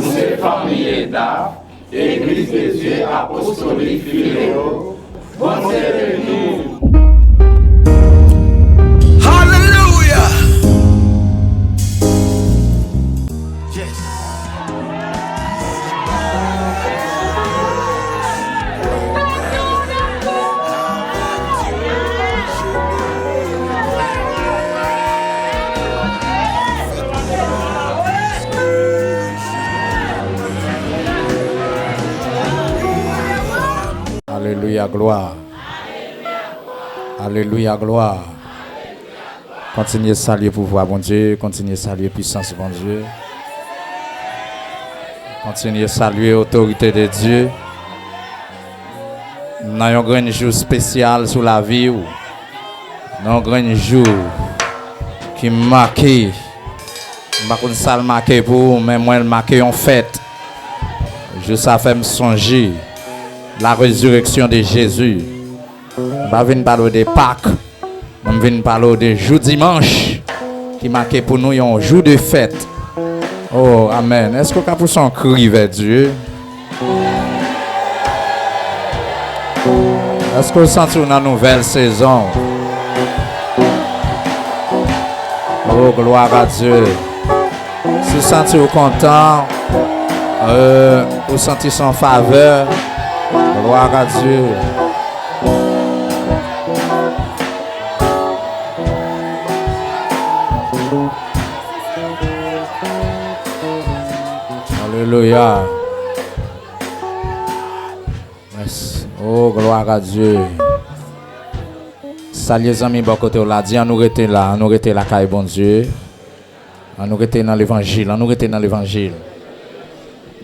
c'est famille d'art, Église de Dieu apostolique Philéo, bon Dieu nous. Hallelujah. Yes. Alléluia, gloire. Alléluia, gloire. Continuez à saluer pouvoir, bon Dieu. Continuez à saluer puissance, bon Dieu. Continuez à saluer autorité de Dieu. Nous avons un grand jour spécial sur la vie. Nous avons un grand jour qui marque. Je ne sais pas si ça marqué pour vous, mais moi, je marqué en fête. Je ça fait me songer la résurrection de Jésus. Je ne viens parler de Pâques. Je viens parler de jour dimanche qui marqué pour nous un jour de fête. Oh, amen. Est-ce que vous pouvez son cri vers Dieu? Est-ce que vous sentez une nouvelle saison? Oh, gloire à Dieu. Si vous sentez content, vous sentez son faveur, gloire à Dieu. Alléluia. Merci. Oh, gloire à Dieu. Salut les amis, bon côté, on l'a dit, on nous était là, car bon Dieu. On nous était dans l'évangile, on nous était dans l'évangile.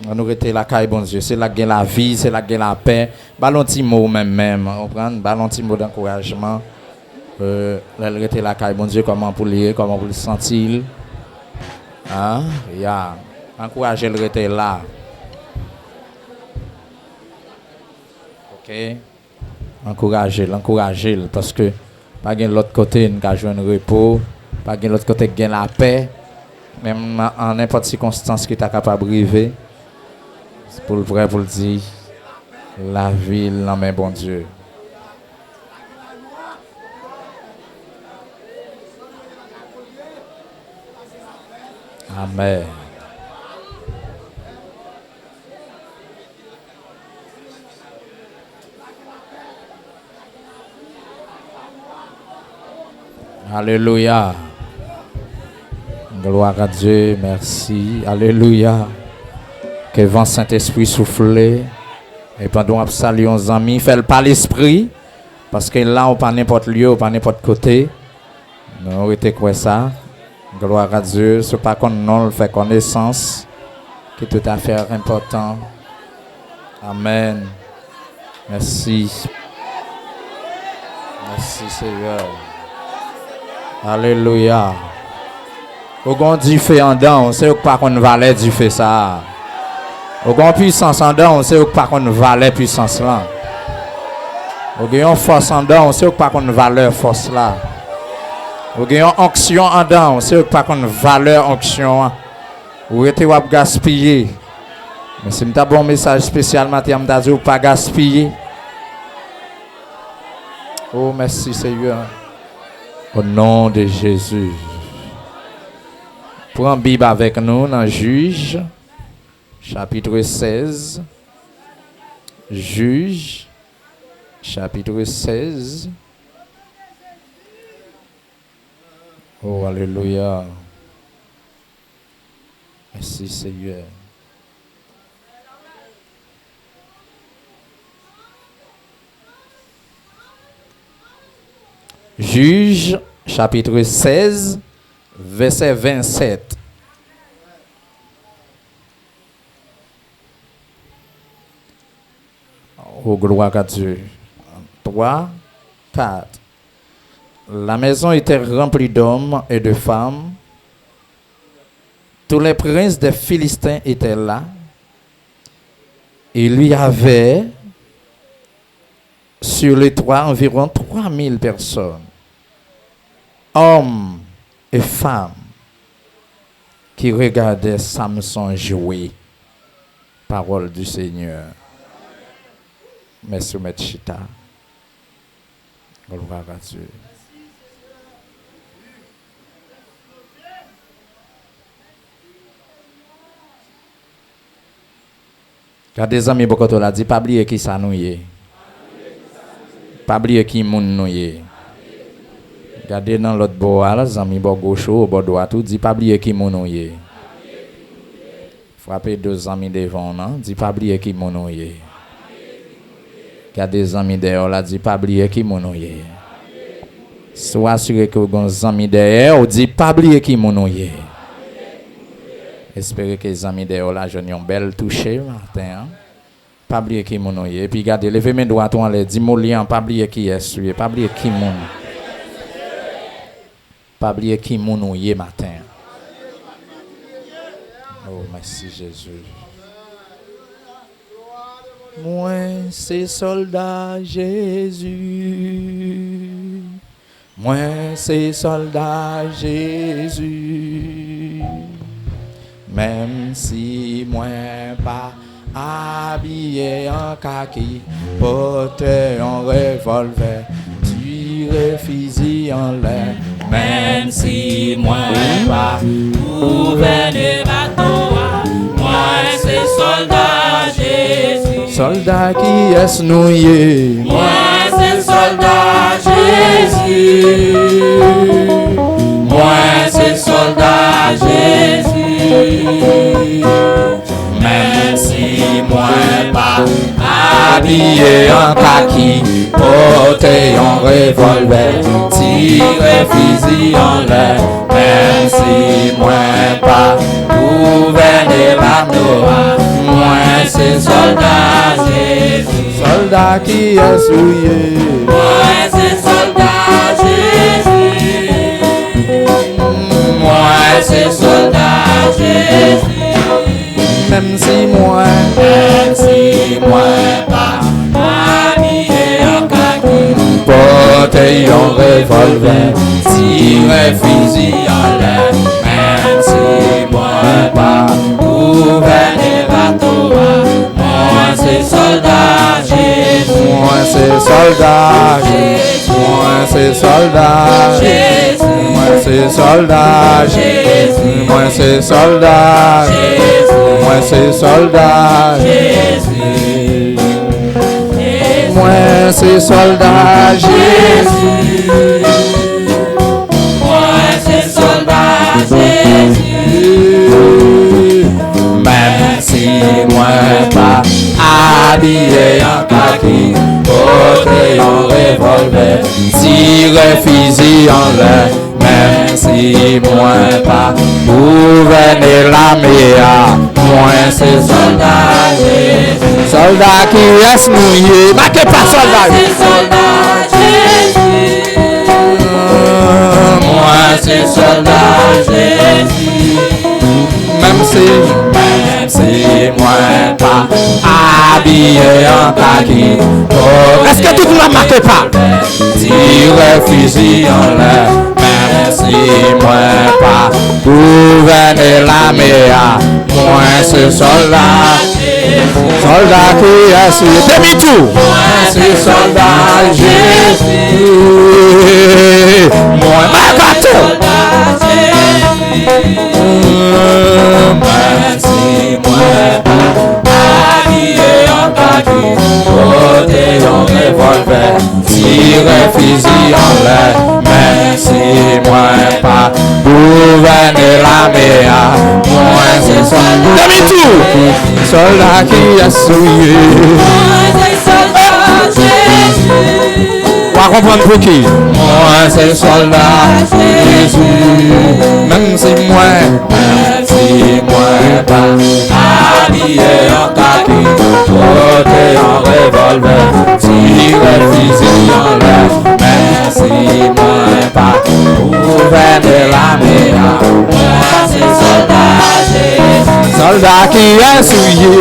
On nous était là, car bon Dieu. C'est là que la vie, c'est là que la paix. Ballon petit mot même, on prend ballon petit mot d'encouragement. Elle était là, car bon Dieu, comment pour lire, comment pour le sentir. Hein? Yeah. Encouragez le rester là. OK? Encouragez-le parce que pas de l'autre côté, nous avons joué un repos, pas de l'autre côté, nous la paix. Même en n'importe circonstance qui est capable de arriver. C'est pour le vrai, pour le dire, la vie, la main, bon Dieu. Amen. Alléluia. Gloire à Dieu, merci. Alléluia. Que vent Saint-Esprit souffle. Et pendant que saluons nos amis, fait pas l'esprit. Parce que là, on pas n'importe lieu, on pas n'importe côté. Nous était quoi ça? Gloire à Dieu. Ce pas qu'on non fait connaissance. Qui est tout à fait important. Amen. Merci. Merci Seigneur. Alléluia. Au grand du fait en dedans, on sait pas qu'on valait du fait ça. Au grand puissance en dedans, on sait pas qu'on valait puissance là. Au grand force en dedans, on sait pas qu'on valeur force là. Au grand onction en dedans, on sait pas qu'on valeur onction. Ou était ou gaspiller. Mais c'est un bon message spécial Mathieu Mdadio pas gaspiller. Oh merci Seigneur. Au nom de Jésus. Prends Bible avec nous dans Juge, chapitre 16. Juge, chapitre 16. Oh, alléluia. Merci Seigneur. Juge, chapitre 16, verset 27. Oh, gloire à Dieu. 3, 4. La maison était remplie d'hommes et de femmes. Tous les princes des Philistins étaient là. Il y avait sur les toits environ 3000 personnes, hommes et femmes, qui regardaient Samson jouer. Parole du Seigneur. Merci, Maître Chita. Gloire à Dieu. Quand des amis beaucoup l'a dit, pas oublier qui ça nous est. Pas oublier qui moun nous est. Regardez dans l'autre bois, les amis bon gauche au bord droit tout dit pas oublier qui moun nous est. Frappez deux amis devant non, dit pas oublier qui moun nous est. Regardez des amis derrière là dit pas oublier qui moun nous est. Sois assuré que vous avez des amis derrière, ou dit pas oublier qui moun nous est. Espérez que les amis de la jeune ont belle touché matin. Hein? Pas oublier qui mon est. Et puis regardez, levez mes doigts en l'air, dis mon pas oublier qui est, pas oublier qui mon. Pas oublier qui mon est matin. Oh merci Jésus. Moi c'est soldat Jésus. Moi c'est soldat Jésus. Même si moi pas habillé en kaki, porté un revolver, tiré fusil en l'air. Même si moi pas gouverné bateau, moi c'est soldat Jésus. Soldat qui est nouillé, moi c'est soldat Jésus. Moi c'est soldat Jésus. Même si moi pas habillé en kaki, porté un revolver, tiré fusil en l'air. Même si moi pas gouverné la Noah, moi c'est soldat Jésus. Soldat qui est souillé, moi c'est soldat Jésus. Moi c'est soldat Jésus. même si moi pas habillé en kaki, porté un revolver, tiré fusil en l'air. Même si moi pas gouverné bateau, moi c'est soldat Jésus. moi c'est soldat Jésus. Moi c'est soldat Jésus. Moi c'est soldat Jésus. Moi c'est soldat Jésus. Moi c'est soldat Jésus. Moi c'est soldat Jésus. Moi c'est soldat Jésus. Même si moi pas habillé en kaki, porté un revolver, tiré fusil en l'air. Même si moi pas gouverné l'armée, moi c'est soldat Jésus. Soldat qui est mouillé, marquez pas soldat. C'est soldat Jésus. Moi C'est soldat Jésus. même si moi pas habillé en kaki, est-ce que tout le monde marque pas? Tire fusil en l'air. Même si moi pas gouverné l'armée, moi c'est soldat. Soldat qui est sur demi-tour. Moi c'est soldat Jésus. Moi ma bateau. Même si moi pas habillé en kaki, Porté un revolver, tiré fusil en l'air. Même si moi pas gouverné l'armée, moi c'est soldat. Demi-tour. Soldat qui est souillé. moi c'est soldat Jésus. On va comprendre pour qui. Moi c'est soldat Jésus. Même si moi pas habillé en kaki, porté un revolver, tiré fusil en l'air. Même si moi pas gouverné l'armée, Moi c'est soldat Jésus. soldat qui est souillé.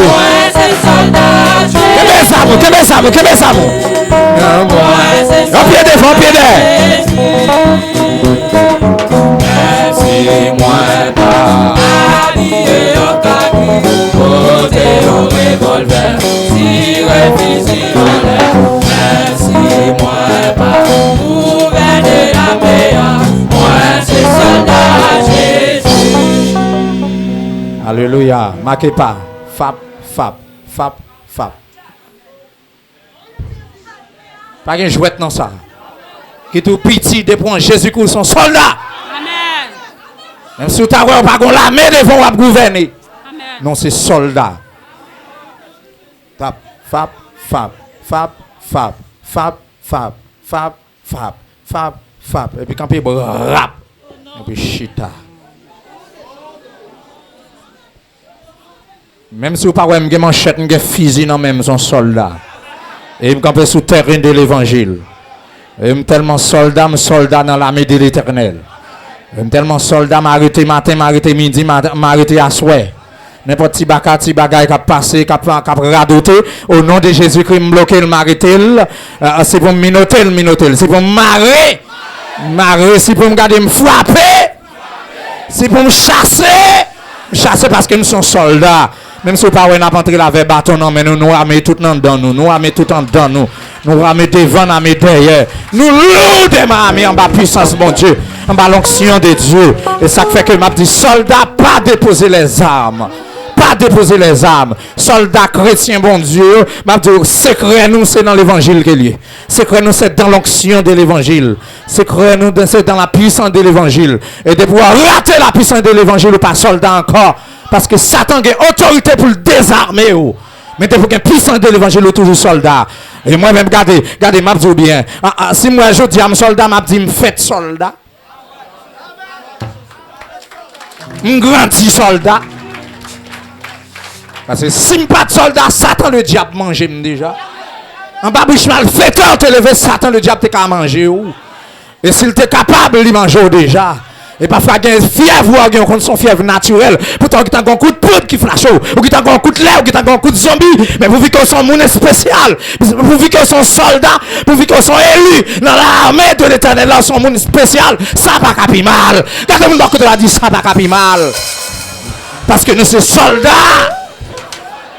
Moi c'est soldat Jésus. Qu'est-ce que ça vaut? Moi c'est Un pied devant, un pied derrière. Même si moi pas habillé en kaki, porté Alléluia. Marquez pas. Fap, fap, fap, fap. Pas qu'un jouet dans ça. Qui tout petit dépend Jésus-Christ son soldat. Amen. Même si vous n'avez pas l'armée devant vous gouverner. Amen. Non, c'est soldat. Fap, fap, fap, fap, fap, fap, fap, fap, fap, fap, fap. Et puis quand il rap. Et puis chita. Même si vous n'avez pas de manchette, vous avez fusil dans même son soldat. Et vous campez sous terrain de l'évangile. Et vous tellement soldat dans l'armée de l'éternel. Et vous tellement soldat, m'arrêter matin, m'arrêter midi, m'arrêter à soir. N'importe qui bagay qui a passé, qui a radoté, au nom de Jésus-Christ, me bloquer, m'arrêter. C'est pour me minoter. C'est pour me marrer. C'est pour me garder, me frapper. C'est pour me chasser. Chasser parce que nous sommes soldats. Même si vous ne pouvez pas entrer avec bâton, non, mais nous ramènons tout dans nous. Nous ramènons tout dans nous. Nous ramènons devant, nous ramènons derrière. Nous louons des mamies en bas puissance, mon Dieu. En bas l'onction de Dieu. Et ça fait que m'a dit, soldats, pas déposer les armes. Pas déposer les armes. Soldats chrétiens, bon Dieu. M'a dit, secret nous, c'est dans l'évangile qu'il y a. Secret nous, c'est dans l'onction de l'évangile. Secret nous, c'est dans la puissance de l'évangile. Et de pouvoir rater la puissance de l'évangile ou pas soldat encore. Parce que Satan a autorité pour le désarmer. Mais il faut qu'il puissance de l'évangile ou toujours soldat. Et moi-même, regardez, m'a dit bien. Si moi je dis à un soldat, m'a dit, me fait soldat. Un grandi soldat. Parce que si je ne suis pas de soldat, Satan le diable mange déjà. En bas, je mal fêteur te lever, Satan le diable t'es qu'à manger. Et s'il était capable, il mange déjà. Et parfois, il y a une fièvre, il y a une fièvre naturelle. Pourtant, il y a un coup de poudre qui flash, ou il y a un coup de lait, ou il y a un coup de zombie. Mais vous voyez qu'ils sont monde spécial. Vous voyez qu'ils sont soldats. Vous voyez qu'ils sont élus dans l'armée de l'éternel. Là, ils sont monde spécial. Ça va pas capi mal. Regardez-moi dans le côté, dit ça va capi mal. Parce que nous sommes soldats.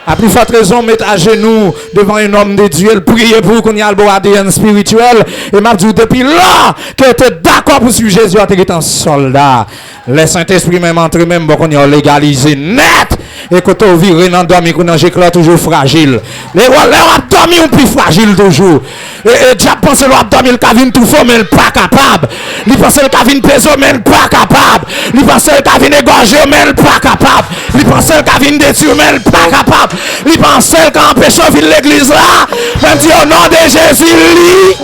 A plus forte raison, mettre à genoux devant un homme de Dieu, prier pour qu'on y ait le ADN spirituel. Et m'a dit depuis là, que tu es d'accord pour suivre Jésus, tu es un soldat. Le Saint-Esprit même entre même, bon, qu'on y a légalisé net. Et quand on vire dans dormi, qu'on a j'éclaire toujours fragile. Les abdominaux sont plus fragiles toujours. Et diable pense que l'abdomen Kavin tout fort, mais il n'est pas capable. Il pense que Kavin péso, mais il n'est pas capable. Il pense que Kavin égorgé, mais il n'est pas capable. Il pense que Kavin détruit, mais il n'est pas capable. Il pense que empêche l'église là. Même dit au nom de Jésus, il n'est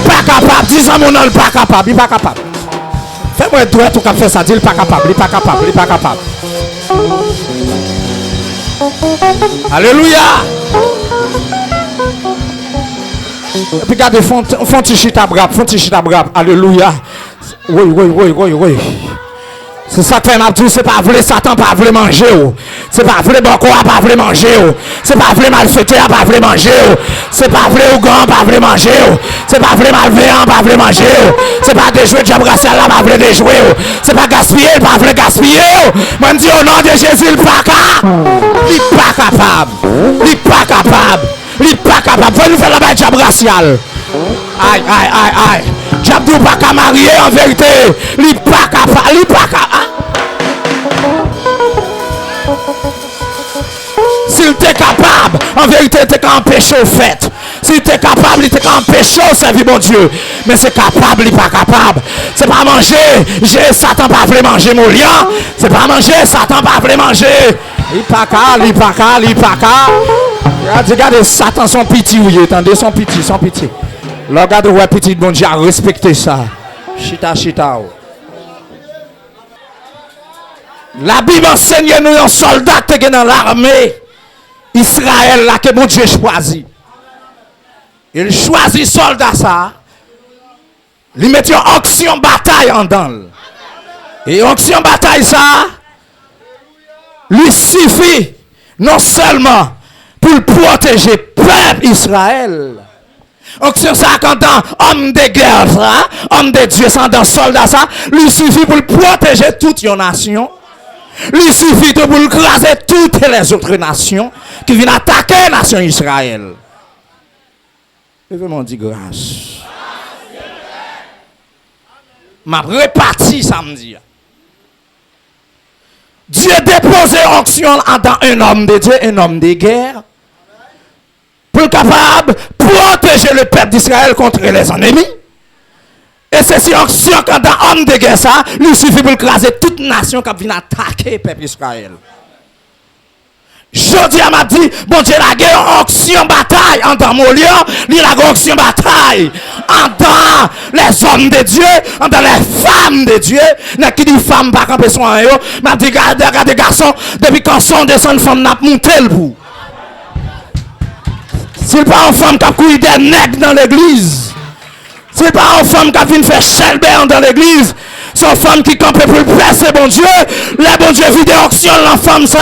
pas capable. Dis ça, mon nom, il n'est pas capable. Il n'est pas capable. Fais-moi droit tout comme ça, dit il n'est pas capable. Il n'est pas capable. Il n'est pas capable. Alléluia. Et puis regardez, font chita brap. Alléluia. Oui. C'est ça que fait ma c'est pas vrai Satan pas vrai manger. C'est pas vrai Boko pas vrai manger. C'est pas vrai malfaiteur pas vrai manger. C'est pas vrai Ougan pas vrai manger. C'est pas vrai malveillant pas vrai manger. C'est pas déjouer diable racial là pas vrai déjouer. C'est pas gaspiller pas vrai gaspiller. Moi dis au nom de Jésus il pas capable. Il pas capable. Faut nous faire la bataille diable racial. Aïe. Diable pas qu'à marier en vérité. Il pas capable. S'il était capable, en vérité, il était qu'à empêcher au fait. S'il était capable, il était qu'à empêcher au servir mon Dieu. Mais c'est capable, il n'est pas capable. C'est pas manger. Satan pas voulu manger mon lion. C'est pas manger, Satan pas voulu manger. Il pas qu'à. Regardez, Satan son petit, oui, attendez, son petit. Regardez, ouais, petit, bon Dieu, respectez ça. Chita. La Bible enseigne nous un soldat qui est dans l'armée Israël là que mon Dieu choisit. Il choisit soldat ça. Il met en action bataille en dedans. Et action bataille ça lui suffit non seulement pour protéger peuple Israël. Action ça quand homme de guerre ça, homme de Dieu ça dans soldat ça, lui suffit pour protéger toute une nation. Il suffit de pour écraser toutes les autres nations qui viennent attaquer la nation Israël. Je veux m'en dire grâce. M'a reparti samedi. Dieu déposait onction dans un homme de Dieu, un homme de guerre, pour être capable de protéger le peuple d'Israël contre les ennemis. Et c'est si onction quand dans homme de guerre ça, lui suffit pour écraser toute nation qui vient attaquer le peuple d'Israël. Jodi a m'a dit, bon Dieu la guerre, onction bataille, en dans mon lieu, il y a la onction bataille, en dans les hommes de Dieu, en dans les femmes de Dieu, n'a qui dit femme pas camper soin yo, m'a dit regardez garçon, depuis quand son descend femme n'a monté le bout. C'est pas une femme qui a couillé des nègres dans l'église. C'est pas une femme qui vient faire chelbert dans l'église. C'est une femme qui campe pour le presser, bon Dieu. Le bon Dieu vide onction la femme ça.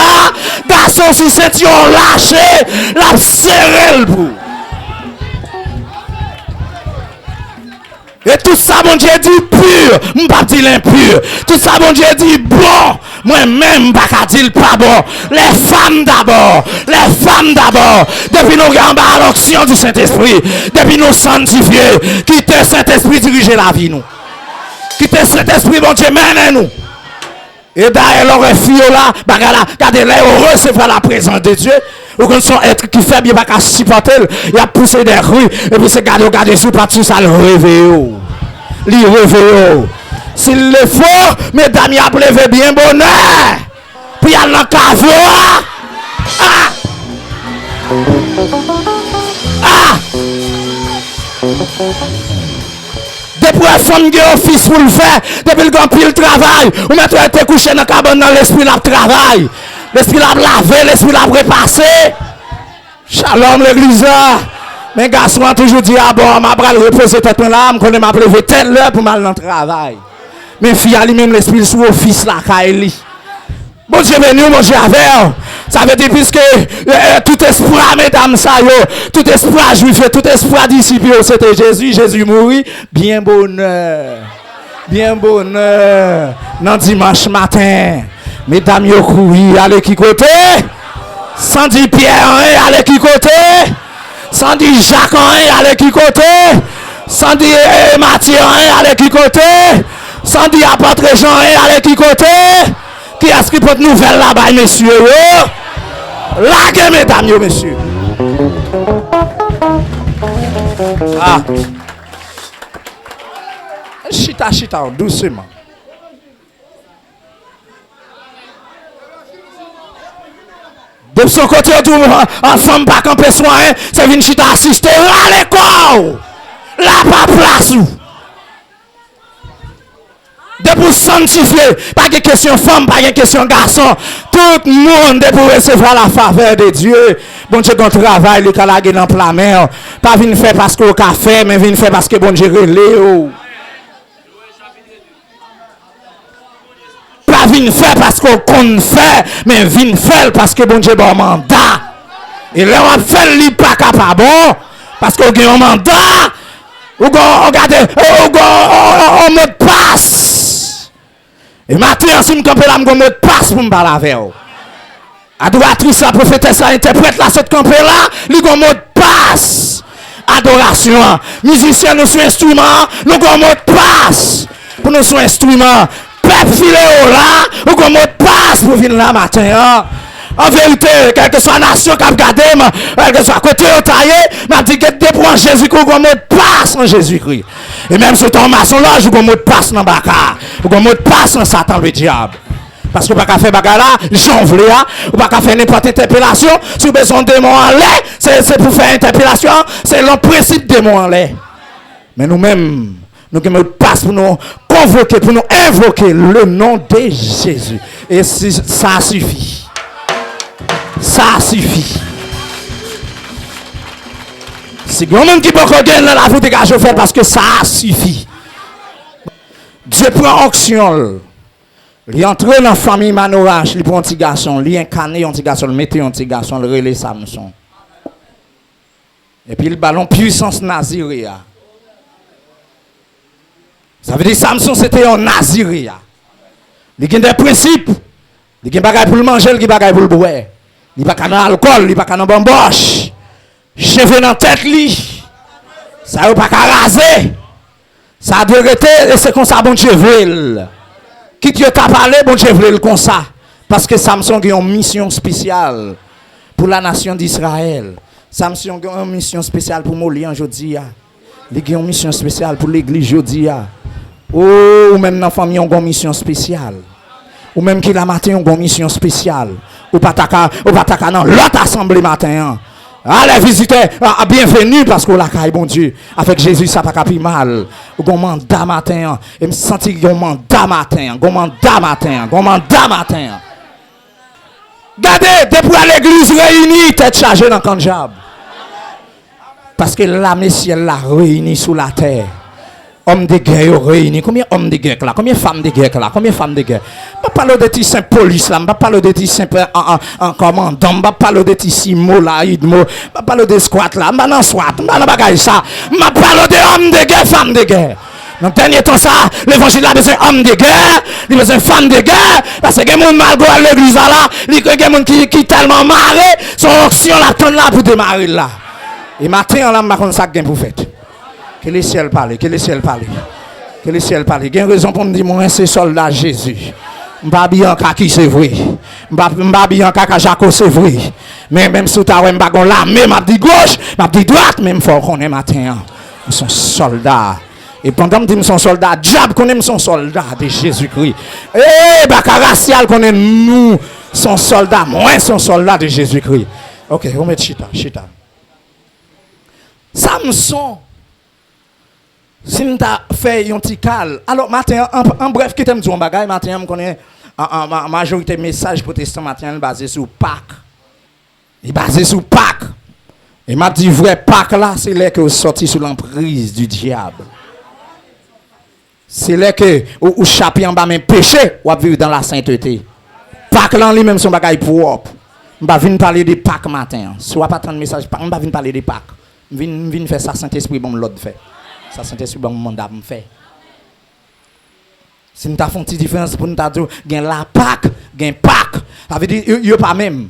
Garçon si c'est yon lâché, la serré le bout. Et tout ça, mon Dieu dit pur, je ne pas dire l'impur. Tout ça, mon Dieu dit bon, moi-même, je ne pas dire pas bon. Les femmes d'abord, les femmes d'abord. Depuis nous avons l'onction du Saint-Esprit, depuis nous sanctifier, quitter le Saint-Esprit diriger la vie, nous. Quitter le Saint-Esprit, mon Dieu, mène nous. Et d'ailleurs, l'aurait fille là, regardez là, on recevra la présence de Dieu. Ou qu'on son être qui fait bien, pas qu'à supporter, il a poussé des rues, et puis c'est garder sous partout, ça le réveille. Il réveille. S'il le faut, mesdames, il a levé bien bonheur. Puis il y a le cave. Ah! Ah! Depuis la femme qui a office pour le faire, depuis le grand pile travail, ou maintenant elle était couché dans la cabane dans l'esprit la travail. L'esprit l'a lavé, l'esprit l'a repassé. Shalom l'église. Mes garçons ont toujours dit, ah bon, ma bras le reposer tête là, je connais ma lever telle heure pour mal dans le travail. Mes filles, lui-même, l'esprit sous office là, Kaili. Bon Dieu venu, bon Dieu avec. Ça veut dire puisque tout espoir, mesdames, ça yo, tout espoir juif, tout espoir disciple, c'était Jésus, Jésus mourit. Bien bonheur. Bien bonheur. Non dimanche matin. Mesdames, yo couri, allez qui côté? Sans dire Pierre, allez qui côté? Sans dire Jacques, allez qui côté? Sans dire Matthieu, allez qui côté? Sans dire apôtre Jean, allez qui côté? Qui est-ce qui peut être nouvelle là-bas, messieurs? Laguez, mesdames, yo, messieurs. Ah. Chita, chita, doucement. De son côté, en femme pas camper soin, c'est une chita assister à l'école. Là, pas place où. De pour sanctifier, pas de question femme, pas de question garçon. Tout le monde de pour recevoir la faveur de Dieu. Bon Dieu, qu'on travaille, le calage dans la mer. Pas venir faire parce qu'on a fait, mais venir faire parce que bon Dieu relève. Pas venir faire parce qu'on compte faire, mais venir faire parce que bon Dieu a un mandat. Et là, on fait le pas capable, parce qu'on a un mandat. Ou regardez, on me passe. Et maintenant, si je me campe là, je me passe pour me parler avec vous. Adoratrice, la prophétesse, interprète là, cette campé là, il y a un mot de passe. Adoration. Musicien, nous sommes instruments, nous avons un mot de passe. Pour nous sommes instruments. Peuple filéo là, nous avons un mot de passe pour venir là matin. En vérité, quelle que soit la nation qui a regardé, quel que soit côté au taillé, m'a dit que dès pour Jésus-Christ, vous avez un mot de passe en Jésus-Christ. Et même si ton maçon là, vous avez un mot de passe dans Baka. Vous avez un mot de passe dans Satan le diable. Parce que vous ne pouvez pas faire bagarre là, j'envle là, vous ne pouvez pas faire n'importe interpellation. Si vous avez besoin de démons en lait, c'est pour faire interpellation, c'est le principe de démons en lait. Mais nous-mêmes, nous avons un mot de passe pour nous convoquer, pour nous invoquer le nom de Jésus. Et ça suffit. Ça suffit. Si vous avez qui peut gagner la vie, dégagez faire parce que ça suffit. Dieu prend onction. Il entre dans la famille Manorache, il prend un petit garçon, il incarne un petit garçon, il met un petit garçon, il relève Samson. Et puis il ballon puissance naziréa. Ça veut dire Samson c'était un naziréa. Il a des principes. Il a des bagages pour le manger, il a des bagages pour le boire. Il n'y a pas qu'à l'alcool, il n'y a pas qu'à bamboche. Cheveux dans la tête, ça n'a pas qu'à raser. Ça a dû arrêter et c'est comme ça, bon Dieu veut. Qui tu t'a parlé, bon Dieu veut comme ça. Parce que Samson a une mission spéciale pour la nation d'Israël. Samson a une mission spéciale pour Molian aujourd'hui. Il a une mission spéciale pour l'église aujourd'hui. Oh, ou même dans la famille, on a une mission spéciale. Ou même qui la matin, on a une mission spéciale. Ou pas dans l'autre assemblée matin. Allez visiter, bienvenue parce qu'on l'a caille, bon Dieu. Avec Jésus, ça pas plus mal. On mandat matin. Et me sentir qu'on mandat matin. On mandat matin. Regardez, depuis à l'église réunie, tête chargée dans le job. Parce que la Messie l'a réunie sous la terre. Hommes de guerre réunis. Combien d'hommes de guerre là? Combien de femmes de guerre là? Combien de femmes de guerre? Je ne parle pas de tes saint police là. Je ne parle pas de tes saint commandant. Je ne parle pas de tes simo là. Je ne parle pas de squat là. Je ne parle pas de squat. Je ne parle pas de ça. Je parle de hommes de guerre, femmes de guerre. Dans le dernier temps, ça, l'évangile a besoin d'hommes de guerre, il a besoin de femmes de guerre, parce que il y a des gens malgré à l'église là, il y a des gens qui tellement marré, son action l'attend là pour démarrer là. Et matin, là, je ne sais pas pour faire. Que le ciel parle, que le ciel parle. Que le ciel parle. Il y a une raison pour me dire, moi, c'est soldat Jésus. Je ne sais pas bien qui c'est vrai. Je ne sais pas bien qui Jaco c'est vrai. Mais même si tu as un bagon là, même à gauche, à droite, même fort qu'on est matin. Ils sont soldats. Et pendant que nous sommes soldats, diable qu'on aime son soldat de Jésus-Christ. Eh, baka racial qu'on est nous, son soldat, moi son soldat de Jésus-Christ. Ok, on met chita. Samson, si nous avons fait un petit cal, alors matin, en bref, qui t'aime dire un bagage, matin, je connais en majorité message protestant matin basé sur Pâques. Il est basé sur Pâques. Et m'a dit vrai Pâques là, c'est là que vous sortez sous l'emprise du diable. C'est là que ou chaper en bas même péché ou vivre dans la sainteté. Pâques là lui-même son bagage propre. On va venir parler de Pâques matin. Soit pas tant de message, on va venir parler de Pâques. Vinn faire ça Saint-Esprit bon l'autre fait. Ça Saint-Esprit bon mandat me fait. Si nous ta font une petite différence pour nous ta dire gain la Pâques, gain Pâques. Ça veut dire yo pas même.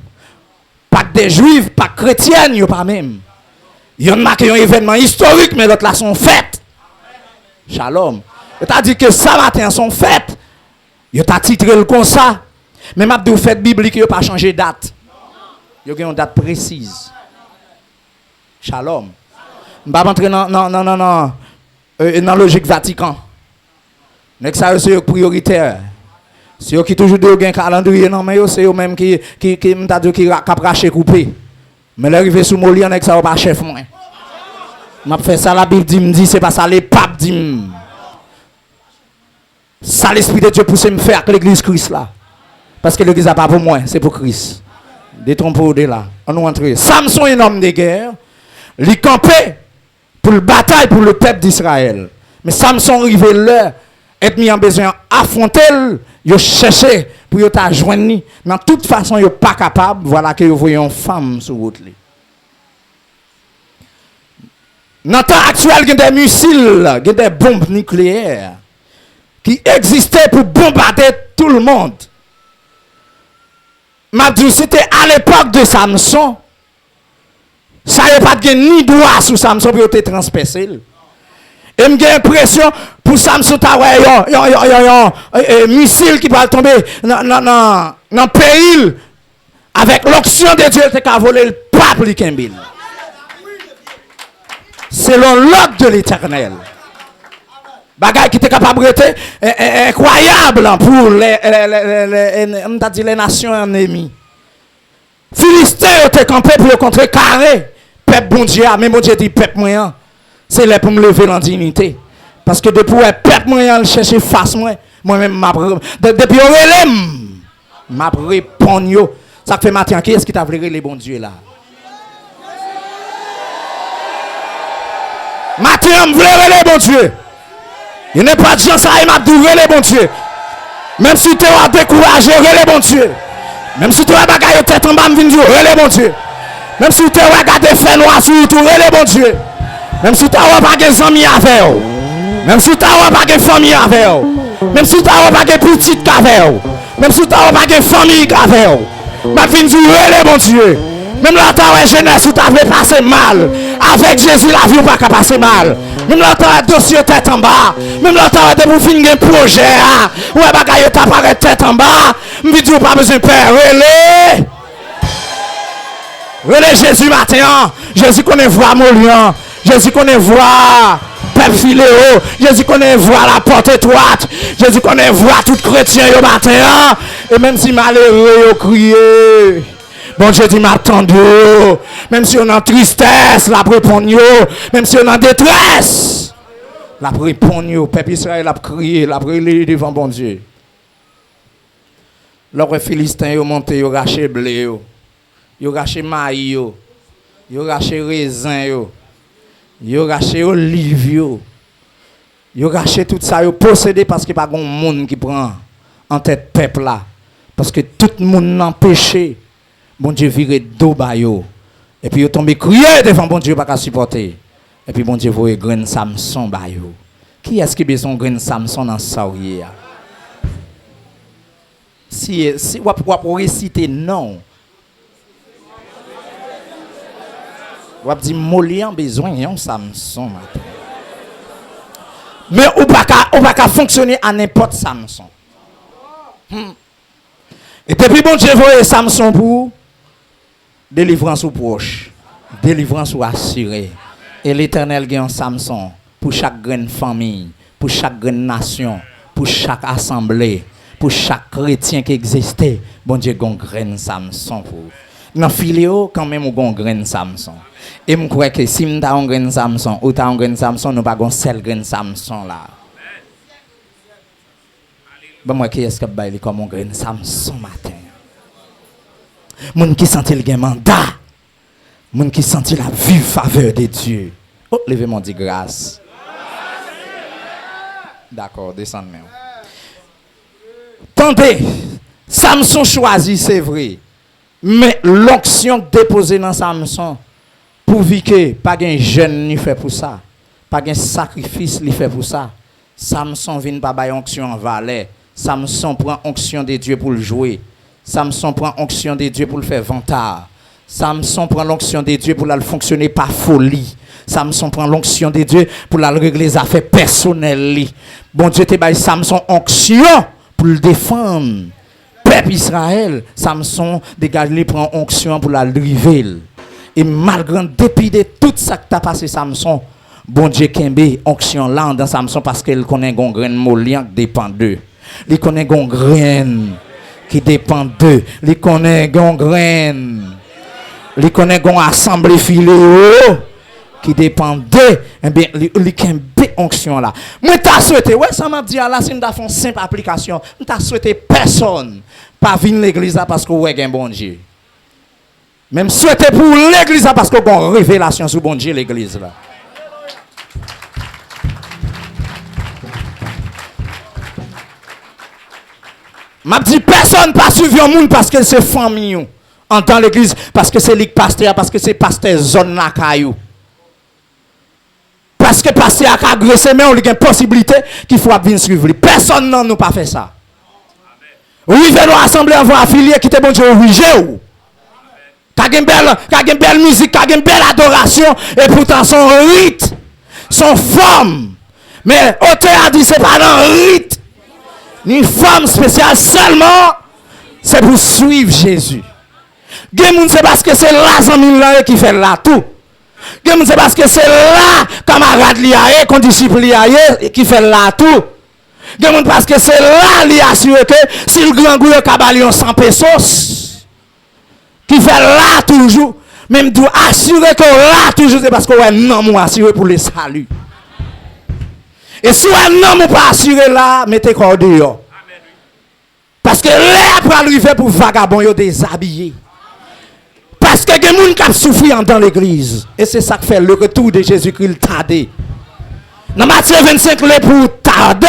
Pâques des Juifs, Pâques chrétiennes, yo pas même. Yo marqué un événement historique mais l'autre là sont fêtes. Shalom. T'as dit que ça matin sont fêtes. Yo t'a titré le comme ça. Mais m'a dit fête biblique yo pas changer date. Yo gen une date précise. Shalom. On va rentrer dans logique Vatican. Nek ça c'est prioritaire. C'est eux qui toujours de un calendrier non mais c'est eux même qui m'ta dit qui cap racher couper. Mais l'arrivée sous Molian nek ça pas chef moi. M'a fait ça la Bible dit c'est pas ça les papes dit. Ça l'esprit de Dieu pousse me faire avec l'église Christ là. Parce que l'église n'est pas pour moi, c'est pour Christ. Détrompez-vous de là. On nous entre. Samson est un homme de guerre. Il campait pour la bataille pour le peuple d'Israël. Mais Samson arrivé là, être mis en besoin affronter, il cherché pour y joindre. Mais de toute façon, il n'est pas capable. Voilà que vous voyez une femme sur votre lit. Dans le temps actuel, il y a des missiles, il y a des bombes nucléaires qui existaient pour bombarder tout le monde. M'a dit c'était à l'époque de Samson. Ça n'y a pas de ni droit sur Samson pour te transpercer. Et j'ai l'impression pour Samson un missile qui va tomber dans le pays avec l'onction de Dieu qui a volé le peuple Kembil. Selon l'ordre de l'Éternel. Bagay qui était capable d'être incroyable pour les nations ennemies. Philistins étaient campés pour le contrecarrer. Peuple bon Dieu, mais bon Dieu dit peuple moyen. C'est là pour me lever en dignité. Parce que depuis que peuple moyen chercher face moi-même, depuis que m'a répondu. Ça fait matin, qui est-ce qui t'a voulu les bons dieux là? Matin, je veux les bons dieux. Il n'est pas de gens ça, il m'a dit les bons dieux. Même si tu as découragé, les bons dieux. Même si tu as bagay tête en bas, les bons dieux. Même si tu as regardé fait noir sur tout, les bons dieux. Même si tu as pas des amis avec eux. Même si tu as pas de famille avec eux. Même si tu as pas de petite avec eux. Même si tu as pas de famille avec eux. Ma fin les bons dieux. Même là, tu as jeunesse où tu as passé mal. Avec Jésus, la vie n'a pas passé mal. Même là, tu as dossier tête en bas. Même là, tu as des pour finir un projet. Ouais, bagaille, tu as tête en bas. Me dit pas besoin de père. Relais Jésus matin. Jésus connaît voix Molian. Jésus connaît voix peuple filéo. Jésus connaît voix la porte étroite. Jésus connaît voix tout chrétien au matin. Et même si malheureux yo crié. Bon Dieu dit m'attendez. Même si on est en tristesse, la répond yo. Même si on est en détresse, la répond yo. Peuple Israël a crié, la prié devant bon Dieu. Lorsque les Philistins yo monté, yo raché blé yo. Yo raché maïs yo. Yo raché raisin yo. Yo raché olive yo. Yo raché tout ça yo possédé parce que pas grand monde qui prend en tête peuple là. Parce que tout le monde n'a péché. Bon Dieu viré dos ba yo. Et puis yo tombé crier devant bon Dieu pas qu'à supporter. Et puis bon Dieu voye grain Samson ba yo. Qui est-ce qui besoin grain Samson dans ça Si ou réciter non. Ou dit Molian besoin yon Samson matin. Mais ou pas fonctionner à n'importe Samson. Et depuis bon Dieu voye Samson pour délivrance ou proche, délivrance ou assurée. Et l'Éternel gagne Samson pour chaque grande famille, pour chaque grande nation, pour chaque assemblée, pour chaque chrétien qui existait. Bon Dieu gagne graine Samson pour. Dans Philéo quand même on gagne graine Samson. Et je crois que si nous avons graine Samson ou t'as graine Samson, nous pas gon seul graine Samson là. Bon moi qui est-ce que baille comme graine Samson matin. Moun qui sentit le mandat. Moun qui sentit la vive faveur de Dieu. Oh, levez-moi dit grâce. D'accord, descendez. Tendez, Samson choisit, c'est vrai. Mais l'onction déposée dans Samson, pour que pas un jeune ni fait pour ça. Pas un sacrifice ni fait pour ça. Samson vient pas bailler onction en valet. Samson prend onction de Dieu pour le jouer. Samson prend onction de Dieu pour le faire vantard. Samson prend l'onction de Dieu pour le fonctionner par folie. Samson prend l'onction de Dieu pour le régler les affaires personnelles. Bon Dieu te baille Samson onction pour le défendre. Peuple Israël, Samson dégage les prend onction pour la driver. Et malgré dépit de tout ça que t'a passé Samson, bon Dieu kembe onction là dans Samson parce qu'il connaît gon graine Molian qui dépend d'eux. Il connaît gon graine qui dépend d'eux. Il connaît gon graine. Il connaît gon assemblée filéo qui dépend d'eux. Eh bien, il kembe onction là. Moi t'a souhaité, ouais ça m'a dit là si nous t'a fait une simple application, nous t'a souhaité personne pas venir l'église là parce que ouais un bon Dieu. Même souhaité pour l'église là parce que bon révélation sur bon Dieu l'église là. M'a dit personne pas suivre un monde parce que c'est famille en dans l'église parce que c'est ligue pasteur parce que c'est pasteur zone la caillou. Parce que pasteur a agressé mais on a une possibilité qu'il faut venir suivre. Personne non nous pas fait ça. Oui, venons assembler avant affilié qui te bon Dieu obligé. K'a belle musique, k'a belle adoration et pourtant son rite, son forme. Mais auteur a dit c'est pas un rite. Ni forme spéciale seulement c'est pour suivre Jésus. Gen c'est parce que c'est là zami là qui fait là tout. Gen c'est parce que c'est là camarade li a qu'on disciple li a qui fait là tout. Gen parce que c'est là li assure que si le grand goût cabalion 100 pesos qui fait là toujours même doit assurer que là toujours c'est parce que ouais non moi assurer pour le salut. Et si ouais non moi pas assurer là mettez corps dehors. Parce que là pour arriver pour vagabond yo déshabillé. Parce que des gens qui souffrent dans l'église. Et c'est ça qui fait le retour de Jésus-Christ tardé. Dans Matthieu 25, les pour tarder.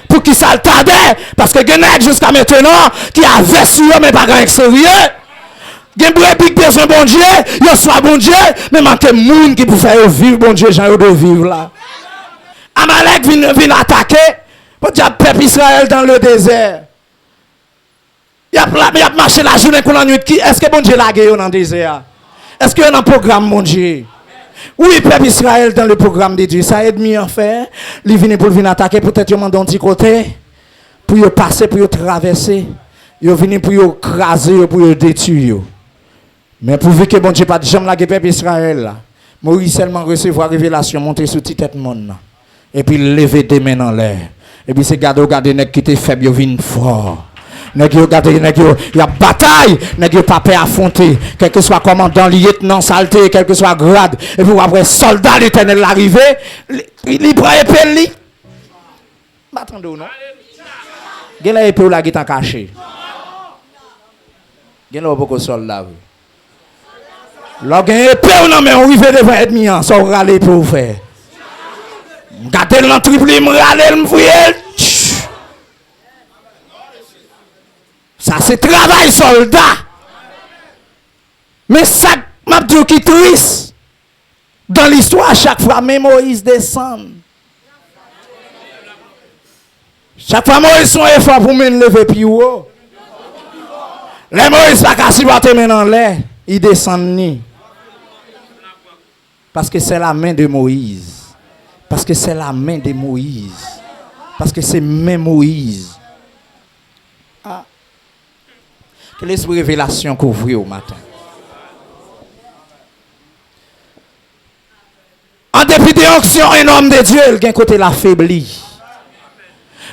Pour qui ça tarder? Parce que des gens jusqu'à maintenant qui avaient sur eux mais pas grand extérieur. Des gens qui ont besoin de bon Dieu. Ils sont bon Dieu. Mais manque de monde qui peut faire vivre bon Dieu. J'ai de vivre là. Amalek vient attaquer. Pour dire peuple Israël dans le désert. Il y a marché la journée qu'on a nuit qui est-ce que bon Dieu l'a gagné dans le désert? Est-ce qu'il y a un programme mon Dieu? Oui, peuple Israël dans le programme de Dieu, ça aide mieux en faire. Il vient pour venir attaquer, peut-être il m'a d'un petit côté pour y passer, pour y traverser. Ils viennent pour yo craser, pour yo détruire. Mais pourvu que bon Dieu pas de jambe la peuple Israël là. Moïse seulement recevoir révélation monter sur tête monde là. Et puis lever des mains en l'air. Et puis c'est garder nèg qui était faible, yo vinn fort. Nèg yo garder nèg yo y a bataille, nèg yo pas peur affronter, quel que soit commandant, lieutenant, saleté, quel que soit grade. Et puis après soldat l'Éternel l'arrivé, il prend épée li. M'attendez ou non? Gen la épée ou la qui en caché. Gen la beaucoup soldat. Là gen épée ou non mais on arrive devant ennemi, ça râler pour faire. Gardez l'entreprise, m'râler, m'fouiller. Ça c'est travail soldat. Mais ça m'a dit qui triste. Dans l'histoire, chaque fois même Moïse descend. Chaque fois Moïse son effort pour me lever plus haut. Les Moïse pas qu'à supporter maintenant l'air, il descend ni. Parce que c'est la main de Moïse. Parce que c'est la main de Moïse. Parce que c'est même Moïse. Ah. Que l'esprit révélation couvre au matin. En dépit des actions énormes de Dieu, il y a un côté l'affaibli.